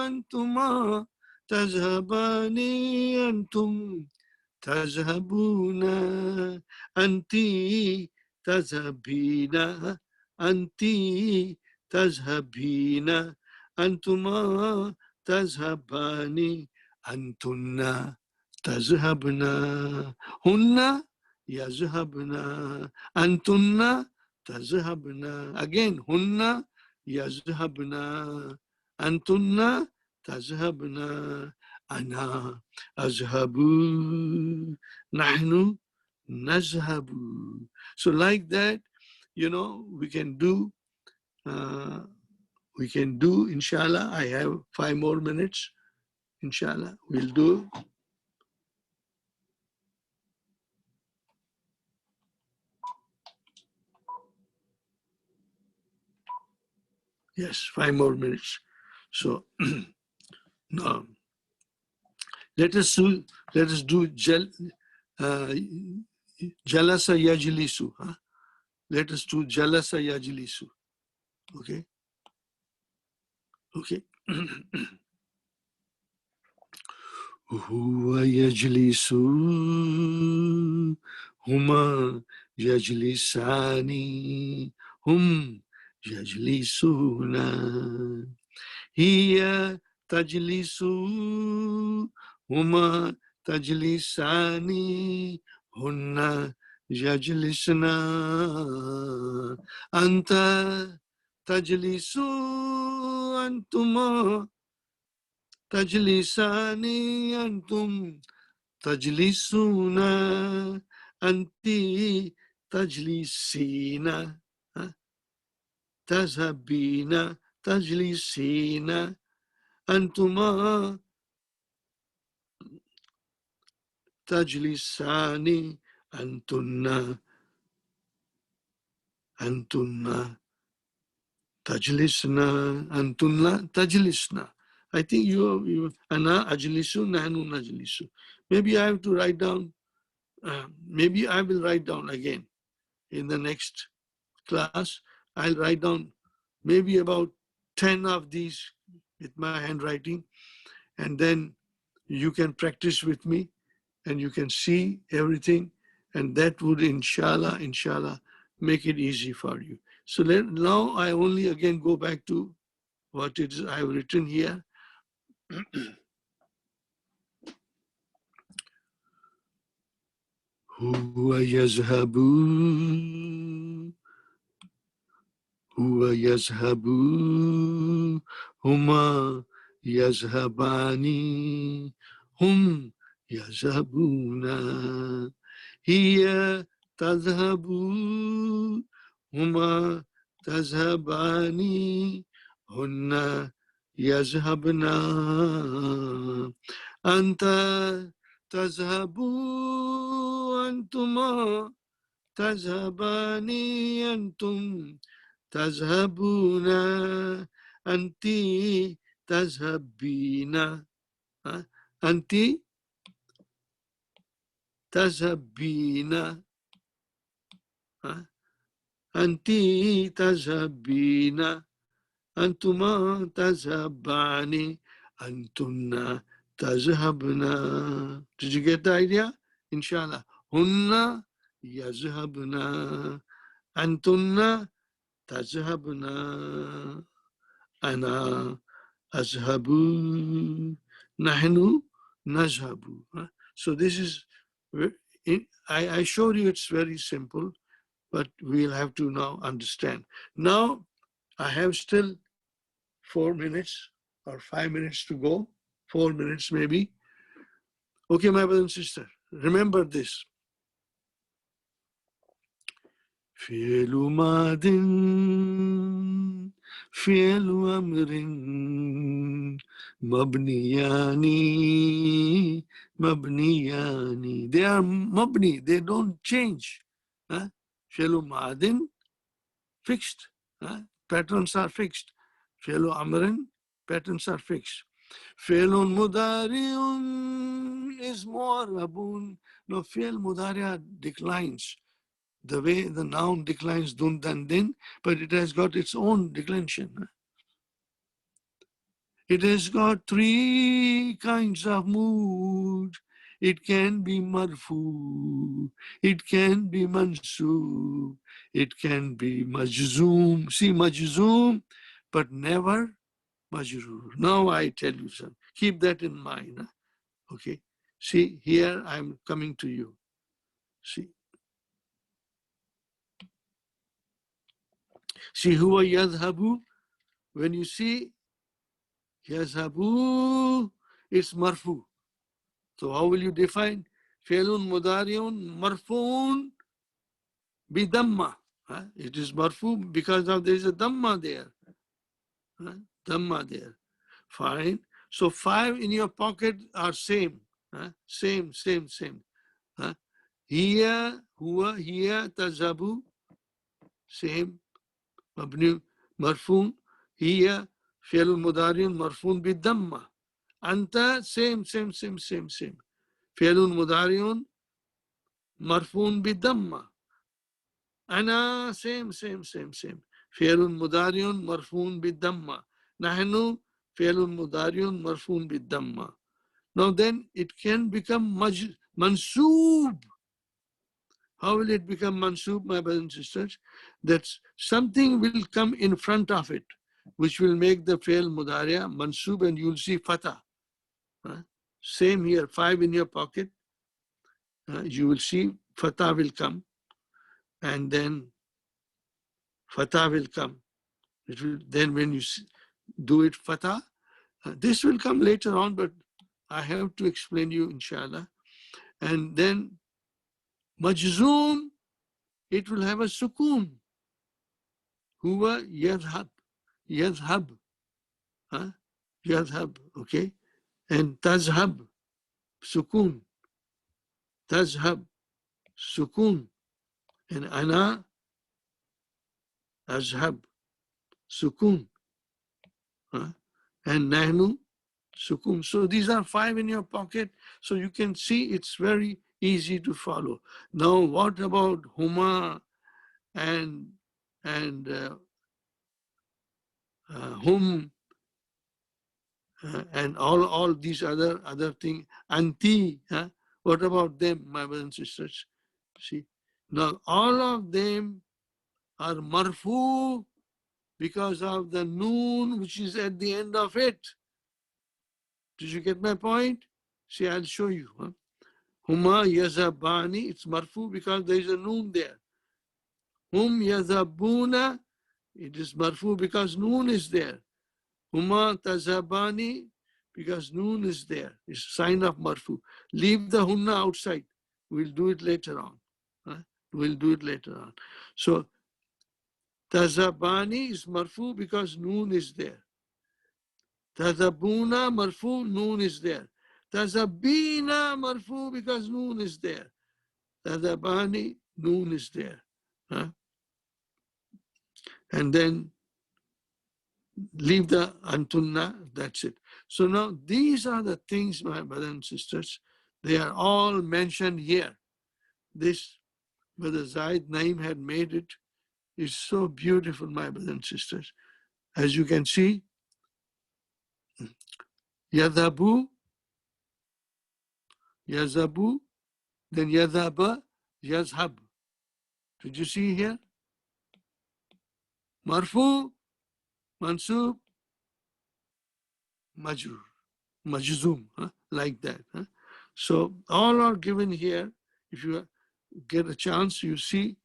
أنتما تذهبان أنتم تذهبون أنت تذهبين أنت تذهبين أنتما تذهبان أنتن تذهبن هن يذهبن أنتن تذهبن. Again, هن يذهبن أنتن تذهبن أنا أذهب نحن نذهب. So like that, we can do, inshallah. I have 5 more minutes, inshallah. We'll do. Yes, 5 more minutes. So, no. Let us do jalasa yajlisu. Huh? Let us do jalasa yajlisu. Okay. Okay. Huwa yajlisu, huma yajlisani, hum yajlisuna. Hiya tajlisu, huma tajlisani, hunna yajlisna. Anta tajlisu, antuma tajlisani, antum tajlisuna, anti tajlisina, tazhabina, tajlisina, antuma tajlisani, antunna tajlisna, antunna tajlisna. I think you ana ajlisu, nahnu najlisu. Maybe I have to write down, maybe I will write down again in the next class. I'll write down maybe about 10 of these with my handwriting, and then you can practice with me and you can see everything, and that would inshallah make it easy for you. So now I only again go back to what it is I've written here. Huwa yazhabu, huwa yazhabu, huma yazhabani, hum yazhabuna. Hiya tadhhabu, huma tazhabani, hunna yazhabna. Anta tazhabu, antuma tazhabani, antum tazhabuna, anti tazhabina, anti tazhabina, anti tazhabina, antuma tazhabani, antunna tazhabna. Did you get the idea? Inshallah. Hunna yazhabna, antunna tazhabna, ana azhabu, nahnu nazhabu. So this is, I showed you it's very simple, but we'll have to now understand. Now I have still 4 minutes or 5 minutes to go, 4 minutes maybe. Okay, my brother and sister, remember this. فعل ماض فعل أمر مبنيان مبنيان. They are mabni, they don't change. فعل ماض fixed. Patterns are fixed. فعل أمر patterns are fixed. فعل مضارع is معرب. No, فعل مضارع declines the way the noun declines dun dan din, but it has got its own declension. It has got 3 kinds of mood. It can be marfu, it can be mansub, it can be majzoom. See, majzoom, but never majroor. Now I tell you something. Keep that in mind. Okay. See, here I'm coming to you. See, huwa yadhabu. When you see yazhabu, it's marfu. So how will you define? Fi'lun mudari'un marfu'un bi damma. It is marfu because of there is a damma there. Damma there. Fine. So 5 in your pocket are same. Same. Here, huwa, here, tazhabu, same. Mabni marfu. Here, fi'lun mudari'un marfu'un bi damma. Anta, same. Fi'lun mudari'un marfuun bidamma. Ana, same. Fi'lun mudari'un marfuun bidamma. Nahnu, fi'lun mudari'un marfuun bidamma. Now then it can become mansoob. How will it become mansoob, my brothers and sisters? That something will come in front of it, which will make the fi'l mudari'a mansoob, and you'll see fatah. Same here, 5 in your pocket. You will see fatah will come, and then fatah will come. Then when you do it fatah, this will come later on, but I have to explain you, inshallah. And then majzoom, it will have a sukoon. Huwa yadhab. Yadhab, okay? And tazhab, sukoon. Tazhab, sukoon. And ana, azhab, sukoon. And nahnu, sukoon. So these are 5 in your pocket. So you can see it's very easy to follow. Now, what about huma and whom and all these other things? Anti, what about them, my brothers and sisters? See, now all of them are marfu because of the noon which is at the end of it. Did you get my point? See, I'll show you. Huma yazabani, it's marfu because there is a noon there. Hum yazabuna, it is marfu because noon is there. Huma tazabani, because noon is there. It's a sign of marfu. Leave the hunna outside. We'll do it later on. We'll do it later on. So tazabani is marfu because noon is there. Tazabuna marfu, noon is there. Tazabina marfu because noon is there. Tazabani, noon is there. And then leave the antunna, that's it. So now these are the things, my brothers and sisters, they are all mentioned here. This, Brother Zaid Naim had made it. It's so beautiful, my brothers and sisters. As you can see, yadhabu, yazabu, then yadhaba, yazhab. Did you see here? Marfu, mansub, majrur, majzoom, like that. So all are given here. If you get a chance, you see,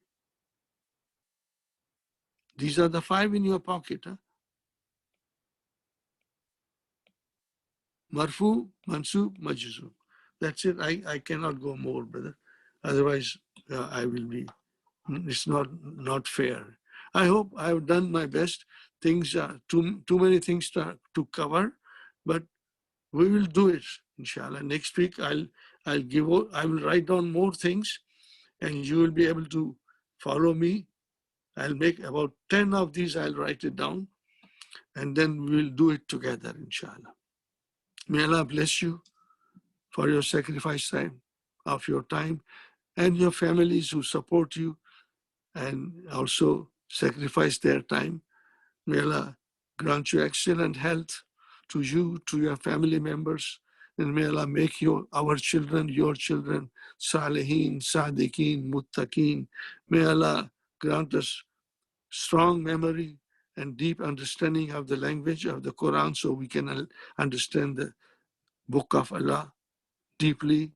these are the 5 in your pocket. Marfu, mansub, majzoom. That's it. I cannot go more, brother. Otherwise, I will be, it's not fair. I hope I have done my best. Things are too many things to cover, but we will do it, inshallah. Next week, I will write down more things, and you will be able to follow me. I'll make about 10 of these. I'll write it down, and then we'll do it together, inshallah. May Allah bless you for your sacrifice time of your time and your families who support you and also sacrifice their time. May Allah grant you excellent health to you, to your family members, and may Allah make our children, your children, salihin, sadiqeen, muttaqeen. May Allah grant us strong memory and deep understanding of the language of the Quran so we can understand the book of Allah deeply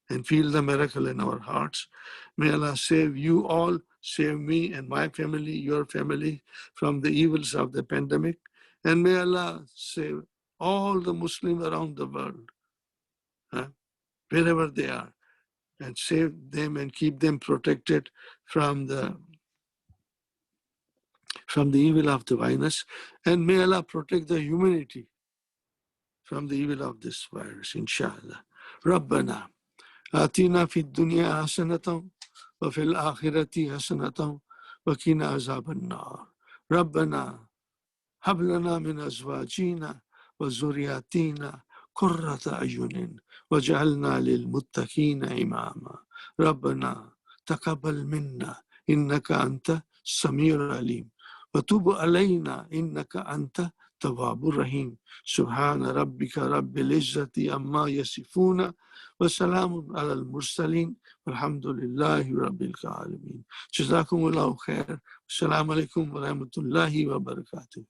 and feel the miracle in our hearts. May Allah save you all, save me and my family, your family from the evils of the pandemic. And may Allah save all the Muslims around the world, wherever they are, and save them and keep them protected from the evil of the virus. And may Allah protect the humanity from the evil of this virus, inshallah. Rabbana. آتنا في الدنيا حسنة وفي الآخرة حسنة وقنا عذاب النار ربنا هب لنا من أزواجنا وذرياتنا قرة أعين وجعلنا للمتقين إماما ربنا تقبل منا إنك أنت السميع العليم وتب علينا إنك أنت التواب الرحيم سبحان ربك رب العزة عما يصفون وسلام على المرسلين والحمد لله رب العالمين. جزاكم الله خير. السلام عليكم ورحمة الله وبركاته.